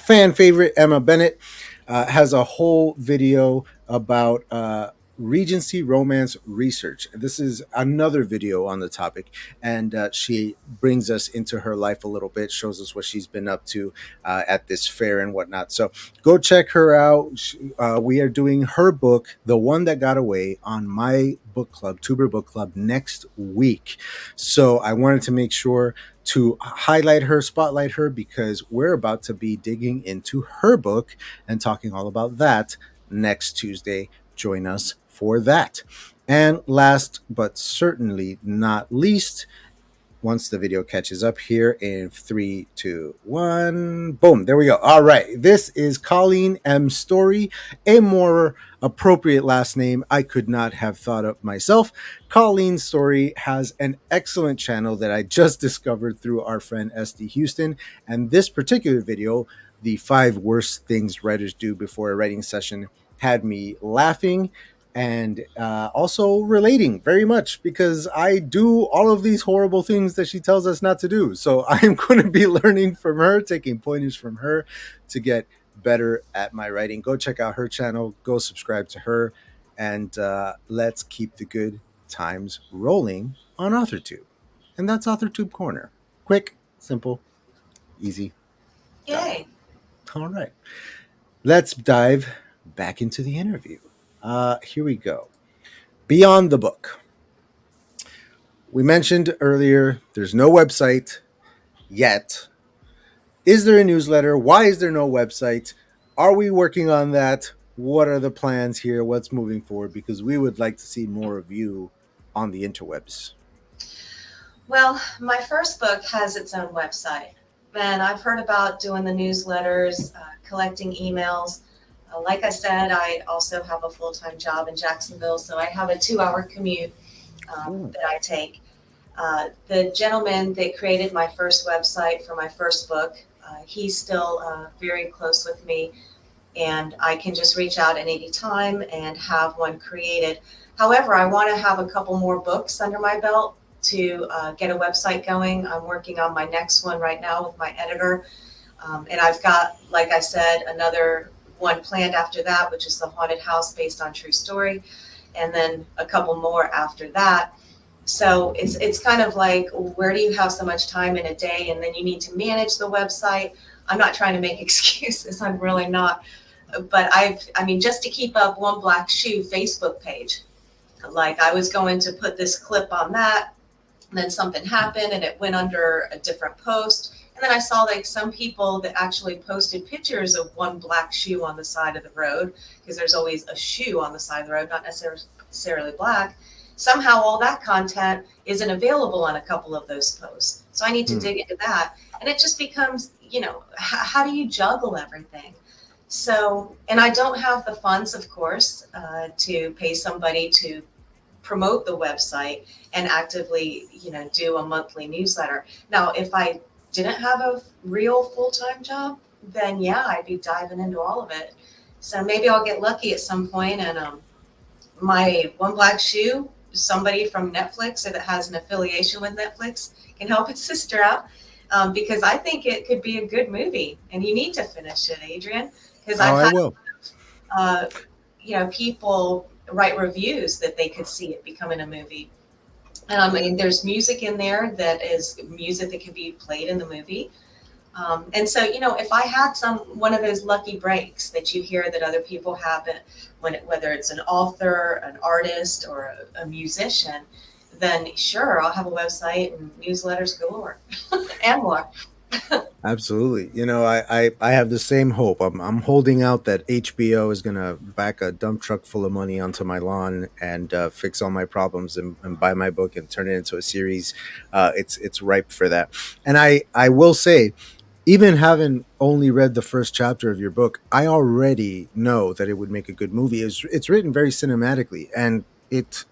fan favorite Emma Bennett has a whole video about Regency romance research. This is another video on the topic, and she brings us into her life a little bit, shows us what she's been up to at this fair and whatnot. So go check her out. We are doing her book, The One That Got Away, on my book club, Tuber Book Club, next week. So I wanted to make sure to highlight her, spotlight her, because we're about to be digging into her book and talking all about that next Tuesday. Join us for that. And last but certainly not least, once the video catches up here in 3, 2, 1, boom, there we go. All right, this is Colleen M. Story, a more appropriate last name I could not have thought of myself. Colleen Story has an excellent channel that I just discovered through our friend SD Houston, and this particular video, the 5 worst things writers do before a writing session, had me laughing and also relating very much, because I do all of these horrible things that she tells us not to do. So I'm going to be learning from her, taking pointers from her to get better at my writing. Go check out her channel, go subscribe to her, and let's keep the good times rolling on AuthorTube. And that's AuthorTube Corner. Quick, simple, easy. Yay. All right. Let's dive back into the interview. Here we go. Beyond the book. We mentioned earlier there's no website yet. Is there a newsletter? Why is there no website? Are we working on that? What are the plans here? What's moving forward? Because we would like to see more of you on the interwebs. Well, my first book has its own website, and I've heard about doing the newsletters, collecting emails. Like I said, I also have a full-time job in Jacksonville, so I have a 2-hour commute that I take. The gentleman that created my first website for my first book, he's still very close with me, and I can just reach out at any time and have one created. However, I want to have a couple more books under my belt to get a website going. I'm working on my next one right now with my editor. And I've got, like I said, another one planned after that, which is the haunted house based on true story. And then a couple more after that. So it's kind of like, where do you have so much time in a day? And then you need to manage the website. I'm not trying to make excuses. I'm really not. But just to keep up One Black Shoe Facebook page, like I was going to put this clip on that, and then something happened and it went under a different post. And then I saw like some people that actually posted pictures of one black shoe on the side of the road, because there's always a shoe on the side of the road, not necessarily black. Somehow all that content isn't available on a couple of those posts. So I need to dig into that. And it just becomes, how do you juggle everything? So, and I don't have the funds, of course, to pay somebody to promote the website and actively, do a monthly newsletter. Now, if I didn't have a real full-time job, then yeah, I'd be diving into all of it. So maybe I'll get lucky at some point, and my One Black Shoe, somebody from Netflix that has an affiliation with Netflix can help its sister out, because I think it could be a good movie, and you need to finish it, Adrian, because I've had people write reviews that they could see it becoming a movie. And there's music in there that is music that can be played in the movie. And so, if I had one of those lucky breaks that you hear that other people have, whether it's an author, an artist, or a musician, then sure, I'll have a website and newsletters galore and more. Absolutely. I have the same hope. I'm holding out that HBO is going to back a dump truck full of money onto my lawn and fix all my problems and buy my book and turn it into a series. It's ripe for that. And I will say, even having only read the first chapter of your book, I already know that it would make a good movie. It's written very cinematically, and it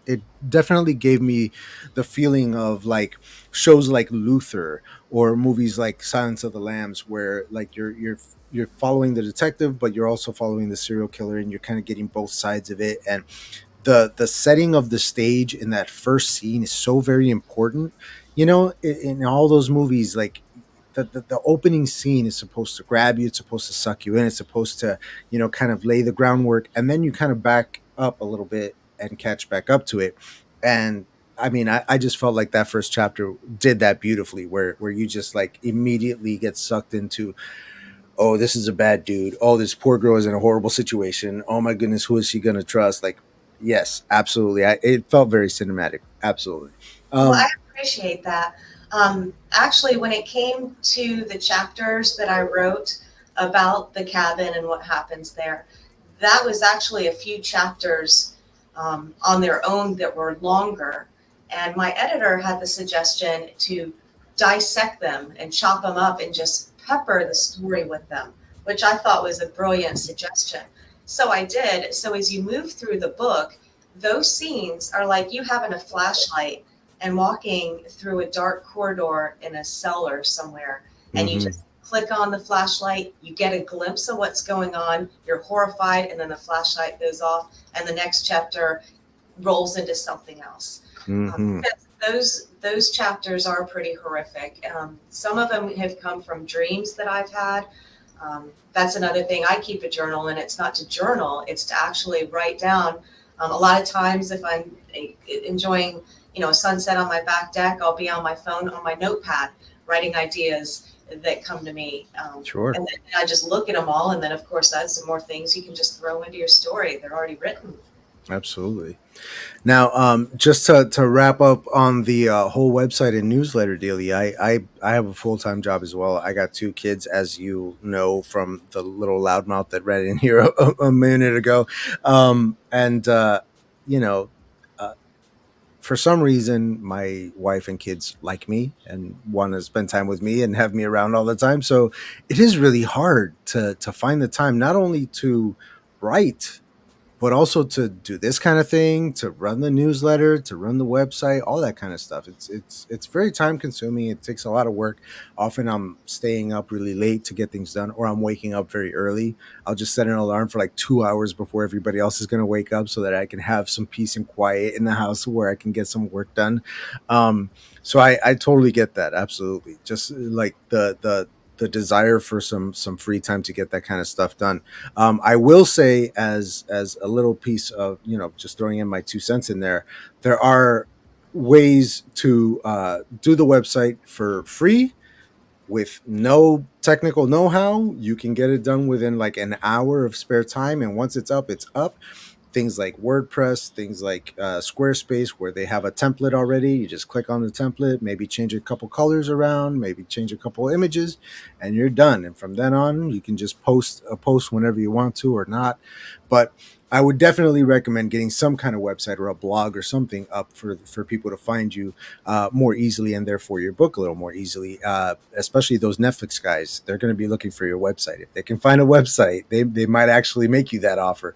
definitely gave me the feeling of like shows like Luther or movies like Silence of the Lambs, where like you're following the detective, but you're also following the serial killer, and you're kind of getting both sides of it. And the setting of the stage in that first scene is so very important. In all those movies, like the opening scene is supposed to grab you, it's supposed to suck you in, it's supposed to kind of lay the groundwork, and then you kind of back up a little bit and catch back up to it. And I just felt like that first chapter did that beautifully, where you just like immediately get sucked into, oh, this is a bad dude. Oh, this poor girl is in a horrible situation. Oh my goodness, who is she going to trust? Like, yes, absolutely. It felt very cinematic. Absolutely. Well, I appreciate that. Actually, when it came to the chapters that I wrote about the cabin and what happens there, that was actually a few chapters on their own that were longer. And my editor had the suggestion to dissect them and chop them up and just pepper the story with them, which I thought was a brilliant suggestion. So I did. So as you move through the book, those scenes are like you having a flashlight and walking through a dark corridor in a cellar somewhere. And you just click on the flashlight, you get a glimpse of what's going on, you're horrified, and then the flashlight goes off, and the next chapter rolls into something else. Those chapters are pretty horrific. Some of them have come from dreams that I've had. That's another thing. I keep a journal, and it's not to journal, it's to actually write down. A lot of times if I'm enjoying sunset on my back deck, I'll be on my phone, on my notepad, writing ideas that come to me. Sure. And then I just look at them all. And then, of course, that's some more things you can just throw into your story. They're already written. Absolutely. Now, just to wrap up on the whole website and newsletter dealie, I have a full-time job as well. I got 2 kids, as you know, from the little loudmouth that read in here a minute ago. And you know, uh, for some reason, my wife and kids like me and want to spend time with me and have me around all the time. So it is really hard to find the time, not only to write, but also to do this kind of thing, to run the newsletter, to run the website, all that kind of stuff. It's very time consuming. It takes a lot of work. Often I'm staying up really late to get things done, or I'm waking up very early. I'll just set an alarm for like 2 hours before everybody else is going to wake up, so that I can have some peace and quiet in the house where I can get some work done. So I totally get that. Absolutely. Just like the desire for some free time to get that kind of stuff done. I will say, as a little piece of, just throwing in my 2 cents in there, there are ways to do the website for free with no technical know-how. You can get it done within like an hour of spare time, and once it's up, it's up. Things like WordPress, things like Squarespace, where they have a template already. You just click on the template, maybe change a couple colors around, maybe change a couple images, and you're done. And from then on, you can just post a post whenever you want to or not. But I would definitely recommend getting some kind of website or a blog or something up for people to find you more easily, and therefore your book a little more easily. Especially those Netflix guys, they're going to be looking for your website. If they can find a website, they might actually make you that offer.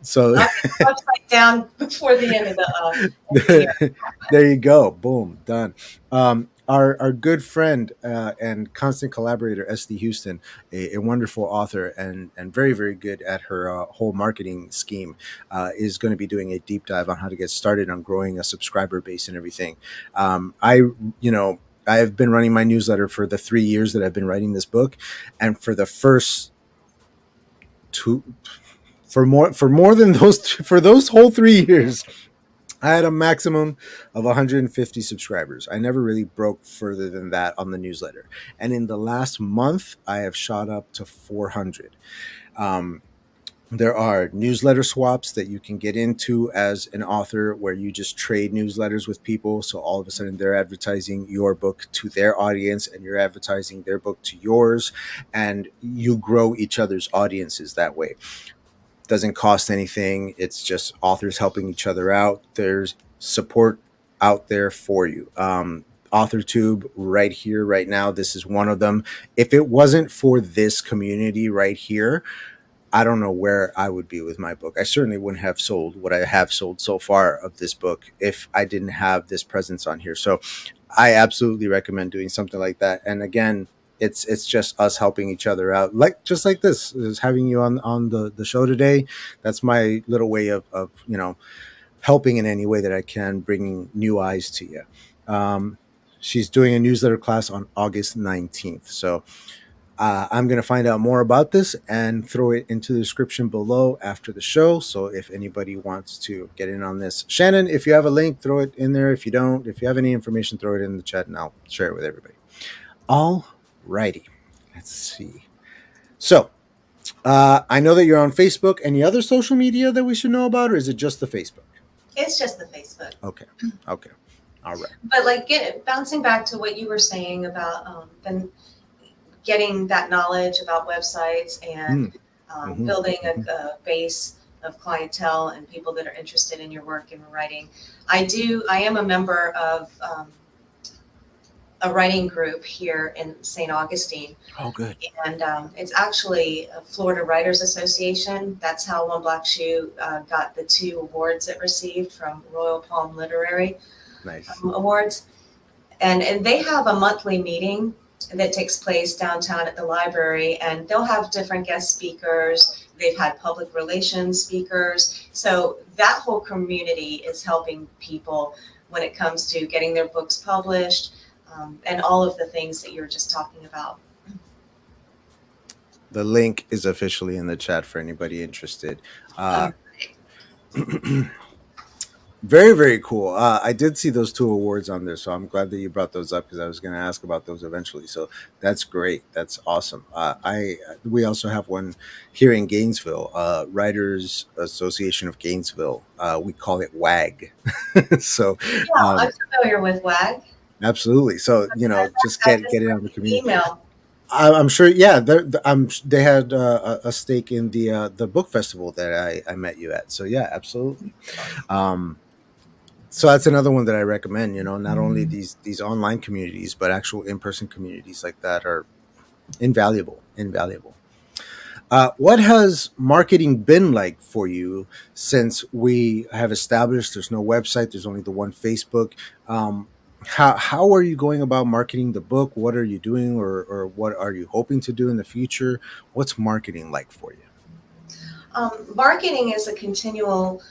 So I'll get the website down before the end of the year. there you go. Boom, done. Our good friend and constant collaborator, SD Houston, a wonderful author and very, very good at her whole marketing scheme, is going to be doing a deep dive on how to get started on growing a subscriber base and everything. I have been running my newsletter for the 3 years that I've been writing this book, and for the first for more than those whole 3 years, I had a maximum of 150 subscribers. I never really broke further than that on the newsletter. And in the last month, I have shot up to 400. There are newsletter swaps that you can get into as an author, where you just trade newsletters with people. So all of a sudden they're advertising your book to their audience and you're advertising their book to yours, and you grow each other's audiences that way. Doesn't cost anything. It's just authors helping each other out. There's support out there for you. AuthorTube right here, right now, this is one of them. If it wasn't for this community right here, I don't know where I would be with my book. I certainly wouldn't have sold what I have sold so far of this book if I didn't have this presence on here. So I absolutely recommend doing something like that. And again, it's just us helping each other out, just like this is having you on the show today. That's my little way of helping in any way that I can, bringing new eyes to you. She's doing a newsletter class on August 19th. So I'm going to find out more about this and throw it into the description below after the show. So if anybody wants to get in on this, Shannon, if you have a link, throw it in there. If you don't, if you have any information, throw it in the chat and I'll share it with everybody. All righty. Let's see. So I know that you're on Facebook. Any other social media that we should know about, or is it just the Facebook? It's just the Facebook. Okay. All right. But bouncing back to what you were saying about getting that knowledge about websites and building a base of clientele and people that are interested in your work and writing. I am a member of a writing group here in St. Augustine. Oh, good. And it's actually a Florida Writers Association. That's how One Black Shoe got the 2 awards it received from Royal Palm Literary Awards. And they have a monthly meeting that takes place downtown at the library, and they'll have different guest speakers. They've had public relations speakers. So that whole community is helping people when it comes to getting their books published, and all of the things that you're just talking about. The link is officially in the chat for anybody interested. Very, very cool. I did see those two awards on there, so I'm glad that you brought those up because I was going to ask about those eventually. So that's great. That's awesome. I We also have one here in Gainesville, Writers Association of Gainesville. We call it WAG. So Yeah, I'm familiar with WAG. absolutely. So just I get just it got on the the community. email. I'm sure. Yeah, they had a stake in the book festival that I met you at. So yeah, absolutely. Um, so that's another one that I recommend. Not only these online communities, but actual in person communities like that are invaluable. Invaluable. What has marketing been like for you since we have established there's no website, there's only the one Facebook? How are you going about marketing the book? What are you doing, or what are you hoping to do in the future? What's marketing like for you? Marketing is a continual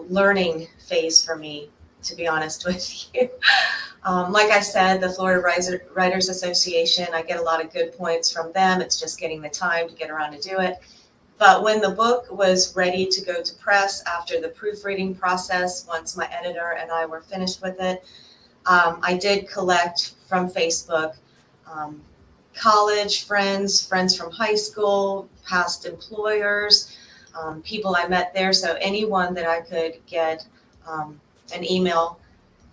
learning phase for me, to be honest with you. Like I said, the Florida Writers Association, I get a lot of good points from them. It's just getting the time to get around to do it. But when the book was ready to go to press after the proofreading process, once my editor and I were finished with it, I did collect from Facebook um, college friends, friends from high school, past employers, people I met there. So anyone that I could get an email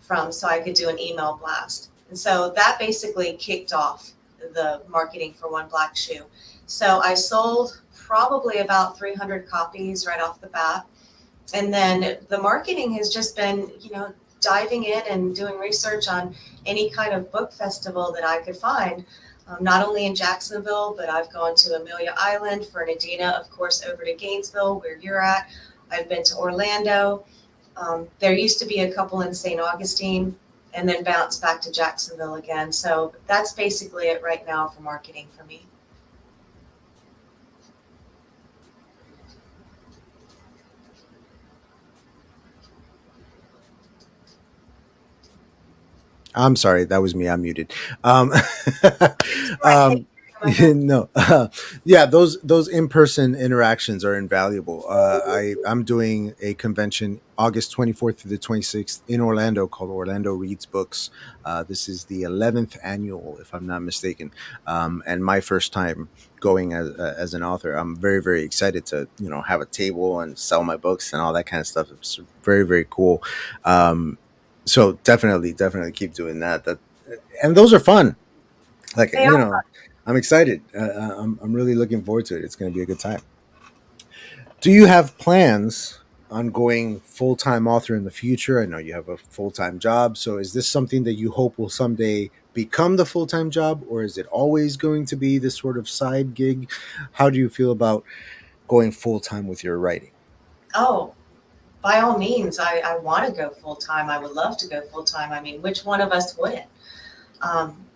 from so I could do an email blast. And so that basically kicked off the marketing for One Black Shoe. So I sold probably about 300 copies right off the bat. And then the marketing has just been, diving in and doing research on any kind of book festival that I could find, not only in Jacksonville, but I've gone to Amelia Island, Fernandina, of course, over to Gainesville, where you're at. I've been to Orlando. There used to be a couple in St. Augustine, and then bounced back to Jacksonville again. So that's basically it right now for marketing for me. I'm sorry, that was me. I'm muted. Right. um, no, yeah, those in person interactions are invaluable. I'm doing a convention August 24th through the 26th in Orlando called Orlando Reads Books. This is the 11th annual, if I'm not mistaken, and my first time going as an author. I'm very, very excited to have a table and sell my books and all that kind of stuff. It's very, very cool. So definitely keep doing that. And those are fun. Like They are. I'm excited. I'm really looking forward to it. It's going to be a good time. Do you have plans on going full time author in the future? I know you have a full time job. So is this something that you hope will someday become the full time job, or is it always going to be this sort of side gig? How do you feel about going full time with your writing? Oh, by all means, I want to go full time. I would love to go full time. I mean, which one of us wouldn't?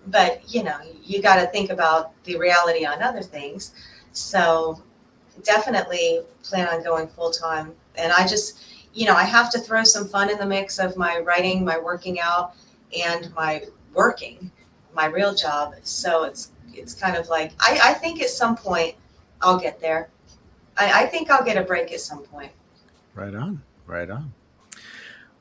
But you got to think about the reality on other things. So definitely plan on going full time. And I just, I have to throw some fun in the mix of my writing, my working out, and my working, my real job. So it's kind of like I think at some point I'll get there. I think I'll get a break at some point. Right on. Right on.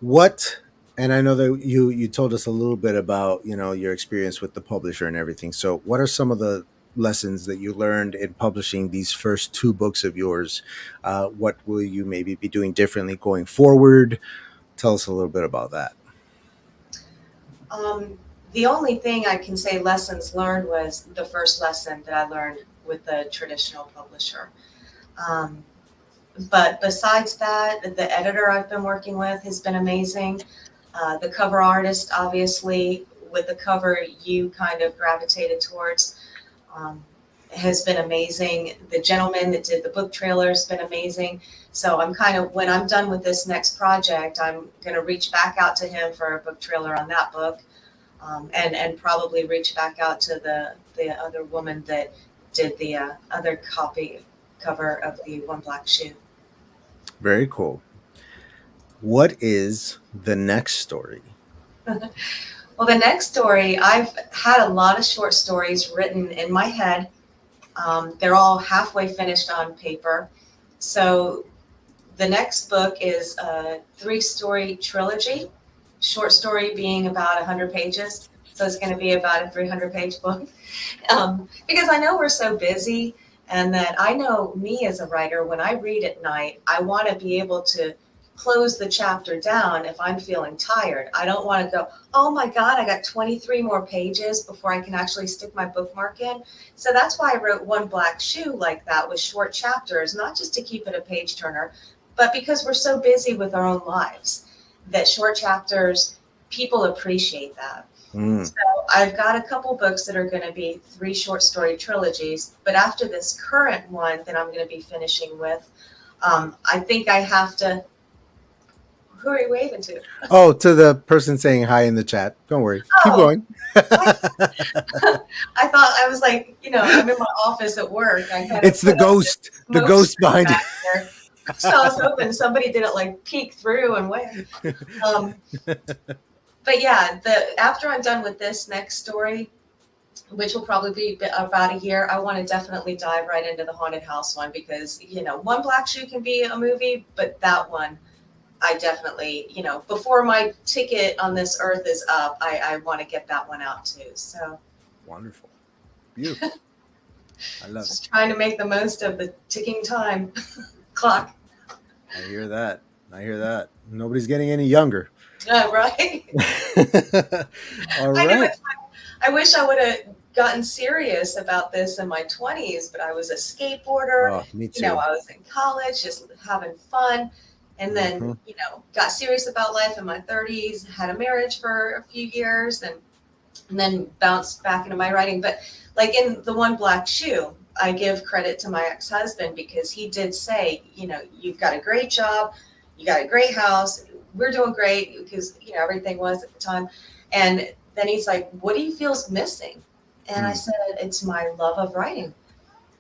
What and I know that you told us a little bit about your experience with the publisher and everything. So what are some of the lessons that you learned in publishing these first two books of yours? What will you maybe be doing differently going forward? Tell us a little bit about that. The only thing I can say lessons learned was the first lesson that I learned with the traditional publisher. Um, but besides that, the editor I've been working with has been amazing. The cover artist, obviously, with the cover you kind of gravitated towards, um, has been amazing. The gentleman that did the book trailer has been amazing. So I'm kind of, when I'm done with this next project, I'm going to reach back out to him for a book trailer on that book, and probably reach back out to the other woman that did the other cover of the One Black Shoe. Very cool. What is the next story? Well, the next story, I've had a lot of short stories written in my head. They're all halfway finished on paper. So The next book is a 3-story trilogy, short story being about 100 pages. So it's going to be about a 300-page book. Because I know we're so busy, and that I know me as a writer, when I read at night, I want to be able to close the chapter down if I'm feeling tired. I don't want to go, oh my God, I got 23 more pages before I can actually stick my bookmark in. So that's why I wrote One Black Shoe like that, with short chapters, not just to keep it a page turner, but because we're so busy with our own lives, that short chapters, people appreciate that. So I've got a couple books that are going to be 3 short story trilogies, but after this current one that I'm going to be finishing with, I think I have to. Who are you waving to? Oh, to the person saying hi in the chat. Don't worry. Keep going. I thought, I was like, I'm in my office at work. It's the ghost. The ghost behind it. There. So I was hoping somebody didn't like peek through and wave. But yeah, after I'm done with this next story, which will probably be about a year, I want to definitely dive right into the haunted house one, because, One Black Shoe can be a movie, but that one, I definitely, before my ticket on this earth is up, I want to get that one out too. So wonderful. Beautiful. I love just trying to make the most of the ticking time clock. I hear that. Nobody's getting any younger. Right. All right. I wish I would have gotten serious about this in my 20s, but I was a skateboarder. Oh, me too. I was in college, just having fun. And then, got serious about life in my 30s, had a marriage for a few years, and then bounced back into my writing. But like in the One Black Shoe, I give credit to my ex-husband, because he did say, you've got a great job, you got a great house, we're doing great, because, everything was at the time. And then he's like, what do you feel's missing? And I said, it's my love of writing.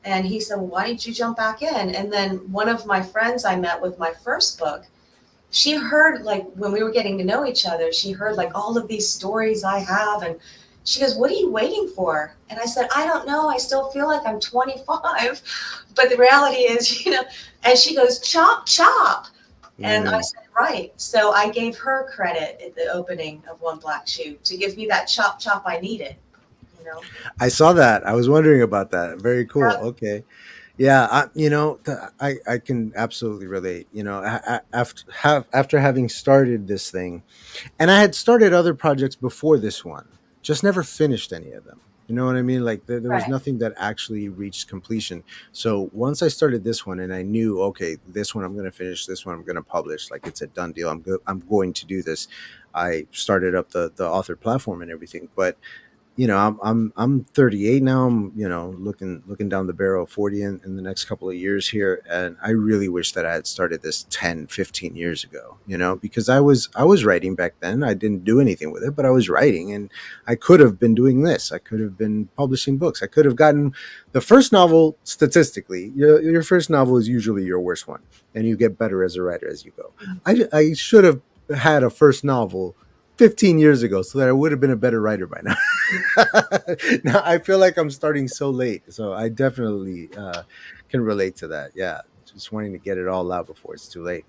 And he said, well, why didn't you jump back in? And then one of my friends I met with my first book, she heard, like, when we were getting to know each other, she heard like all of these stories I have. And she goes, what are you waiting for? And I said, I don't know. I still feel like I'm 25. But the reality is, and she goes, chop, chop. And I said, right. So I gave her credit at the opening of One Black Shoe to give me that chop, chop I needed. I saw that. I was wondering about that. Very cool. Yeah. Okay. Yeah. I can absolutely relate, after having started this thing, and I had started other projects before this one, just never finished any of them. You know what I mean? Like there was nothing that actually reached completion. So once I started this one and I knew, okay, this one I'm going to finish, this one I'm going to publish, like it's a done deal. I'm going to do this. I started up the author platform and everything, but I'm 38 now. I'm, looking down the barrel of 40 in the next couple of years here. And I really wish that I had started this 10, 15 years ago, because I was writing back then. I didn't do anything with it, but I was writing, and I could have been doing this. I could have been publishing books. I could have gotten the first novel. Statistically, your first novel is usually your worst one, and you get better as a writer as you go. I should have had a first novel 15 years ago, so that I would have been a better writer by now. Now I feel like I'm starting so late, so I definitely can relate to that. Yeah, just wanting to get it all out before it's too late.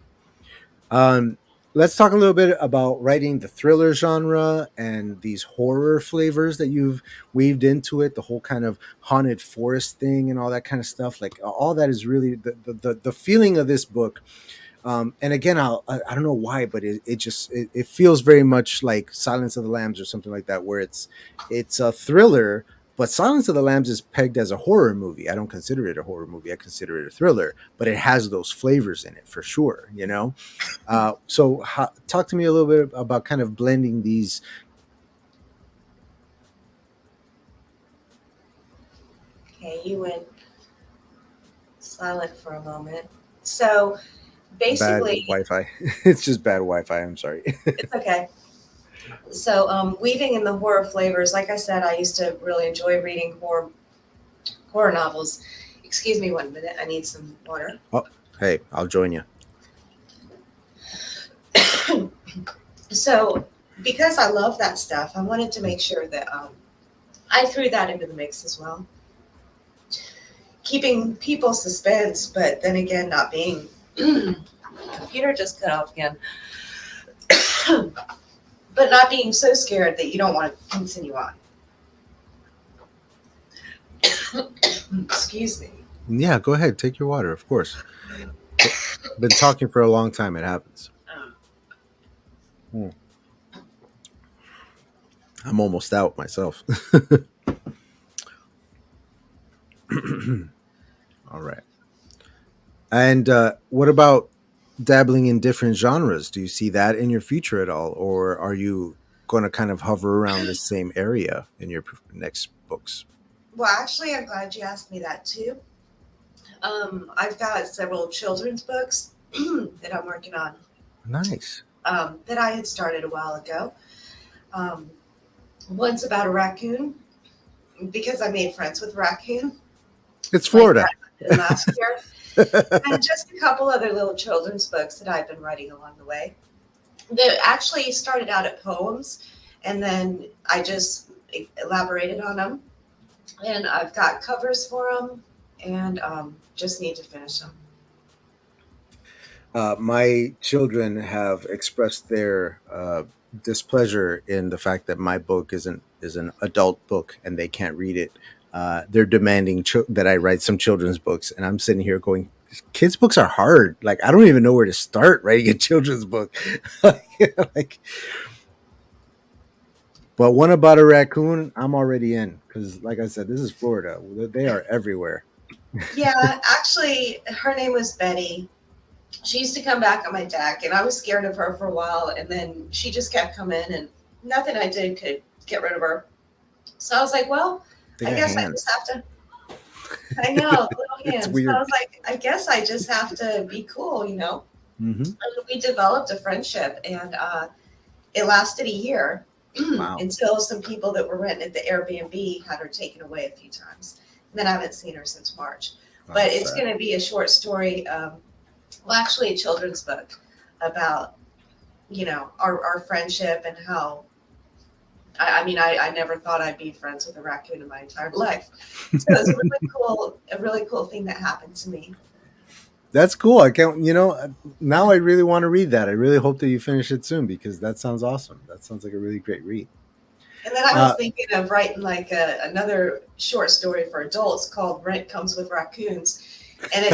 Let's talk a little bit about writing the thriller genre and these horror flavors that you've weaved into it, the whole kind of haunted forest thing and all that kind of stuff. Like all that is really the feeling of this book. And again, I don't know why, but it feels very much like Silence of the Lambs or something like that, where it's a thriller, but Silence of the Lambs is pegged as a horror movie. I don't consider it a horror movie. I consider it a thriller, but it has those flavors in it for sure, So talk to me a little bit about kind of blending these. Okay, you went silent for a moment. So basically, bad Wi-Fi. It's just bad Wi-Fi. I'm sorry. It's okay. So weaving in the horror flavors, like I said, I used to really enjoy reading horror novels. Excuse me 1 minute. I need some water. Oh, hey, I'll join you. So because I love that stuff, I wanted to make sure that I threw that into the mix as well. Keeping people suspense, but then again, not being computer just cut off again. But not being so scared that you don't want to continue on. Excuse me. Yeah, go ahead. Take your water, of course. Been talking for a long time. It happens. I'm almost out myself. All right. And what about dabbling in different genres? Do you see that in your future at all? Or are you going to kind of hover around the same area in your next books? Well, actually, I'm glad you asked me that too. I've got several children's books that I'm working on. Nice. That I had started a while ago. One's about a raccoon, because I made friends with a raccoon. It's Florida. Like last year. And just a couple other little children's books that I've been writing along the way. That actually started out at poems, and then I just elaborated on them. And I've got covers for them, and just need to finish them. My children have expressed their displeasure in the fact that my book is an adult book and they can't read it. They're demanding that I write some children's books, and I'm sitting here going, kids' books are hard. Like, I don't even know where to start writing a children's book. But one about a raccoon, I'm already in, because, like I said, this is Florida. They are everywhere. Yeah, actually, her name was Betty. She used to come back on my deck, and I was scared of her for a while, and then she just kept coming, and nothing I did could get rid of her. So I was like, well, I guess I just have to. I know, little hands. So I was like, I guess I just have to be cool, you know? Mm-hmm. And we developed a friendship, and it lasted a year. Wow. Until some people that were renting at the Airbnb had her taken away a few times. And then I haven't seen her since March. But it's going to be a short story, well, actually a children's book about, you know, our friendship and how, I mean, I never thought I'd be friends with a raccoon in my entire life. So it's a really cool thing that happened to me. That's cool. I can't, you know, now I really want to read that. I really hope that you finish it soon, because that sounds awesome. That sounds like a really great read. And then I was thinking of writing like another short story for adults called Rent Comes with Raccoons. And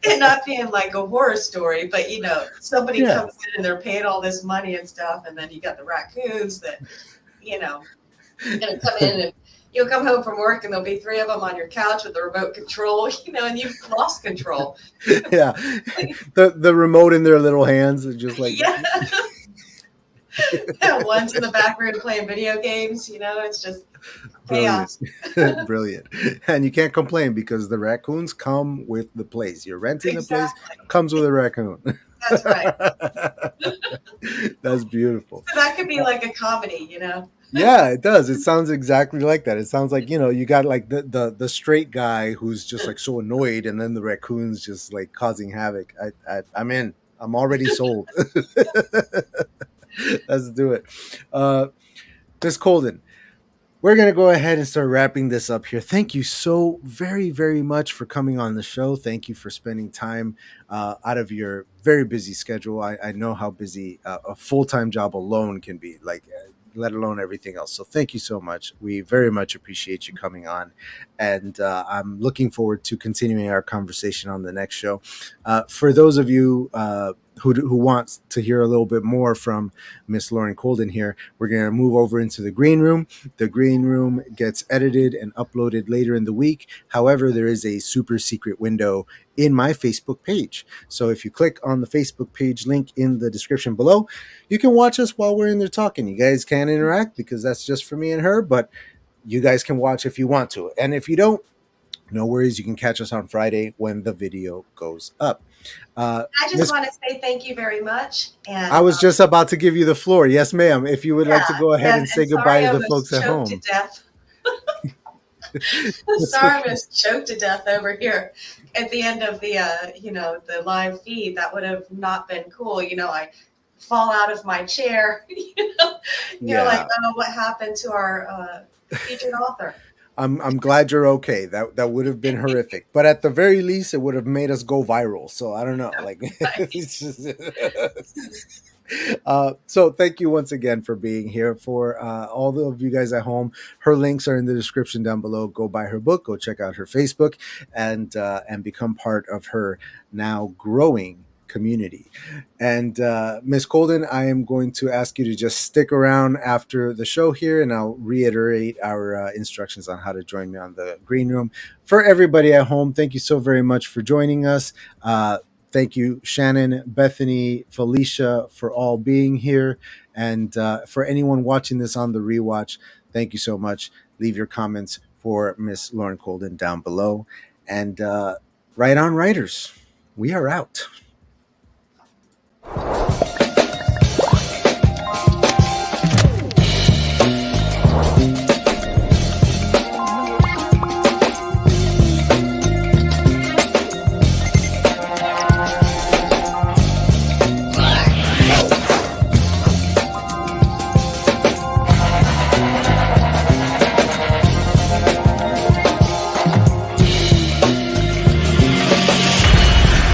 it not being like a horror story, but, you know, somebody comes in and they're paying all this money and stuff. And then you got the raccoons that, you know, going to come in, and you'll come home from work and there'll be 3 of them on your couch with the remote control, you know, and you've lost control. Yeah. The remote in their little hands is just like. Yeah. One's in the back room playing video games, you know, it's just chaos. Brilliant. Brilliant. And you can't complain because the raccoons come with the place. You're renting the place, comes with a raccoon. That's right. That's beautiful. So that could be like a comedy, you know? Yeah, it does. It sounds exactly like that. It sounds like, you know, you got like the straight guy who's just like so annoyed, and then the raccoon's just like causing havoc. I'm in. I'm already sold. Let's do it. Ms. Colden, we're going to go ahead and start wrapping this up here. Thank you so very, very much for coming on the show. Thank you for spending time out of your very busy schedule. I know how busy a full-time job alone can be, like, let alone everything else. So thank you so much. We very much appreciate you coming on. And I'm looking forward to continuing our conversation on the next show. For those of you who wants to hear a little bit more from Miss Loren Colden here, we're going to move over into the green room. The green room gets edited and uploaded later in the week. However, there is a super secret window in my Facebook page. So if you click on the Facebook page link in the description below, you can watch us while we're in there talking. You guys can't interact because that's just for me and her, but you guys can watch if you want to. And if you don't, no worries. You can catch us on Friday when the video goes up. I just want to say thank you very much. And I was just about to give you the floor. Yes, ma'am. If you would like to go ahead and say goodbye to the folks at home. Sorry, I was choked to death over here at the end of the, the live feed. That would have not been cool. You know, I fall out of my chair. You're like, oh, what happened to our featured author? I'm glad you're okay. That would have been horrific, but at the very least, it would have made us go viral. So I don't know, like, it's just, so thank you once again for being here. For all of you guys at home, her links are in the description down below. Go buy her book. Go check out her Facebook, and become part of her now growing community. And Miss Colden, I am going to ask you to just stick around after the show here, and I'll reiterate our instructions on how to join me on the green room. For everybody at home, thank you so very much for joining us. Thank you, Shannon, Bethany, Felicia, for all being here. And for anyone watching this on the rewatch, thank you so much. Leave your comments for Miss Loren Colden down below. And right on, writers, we are out.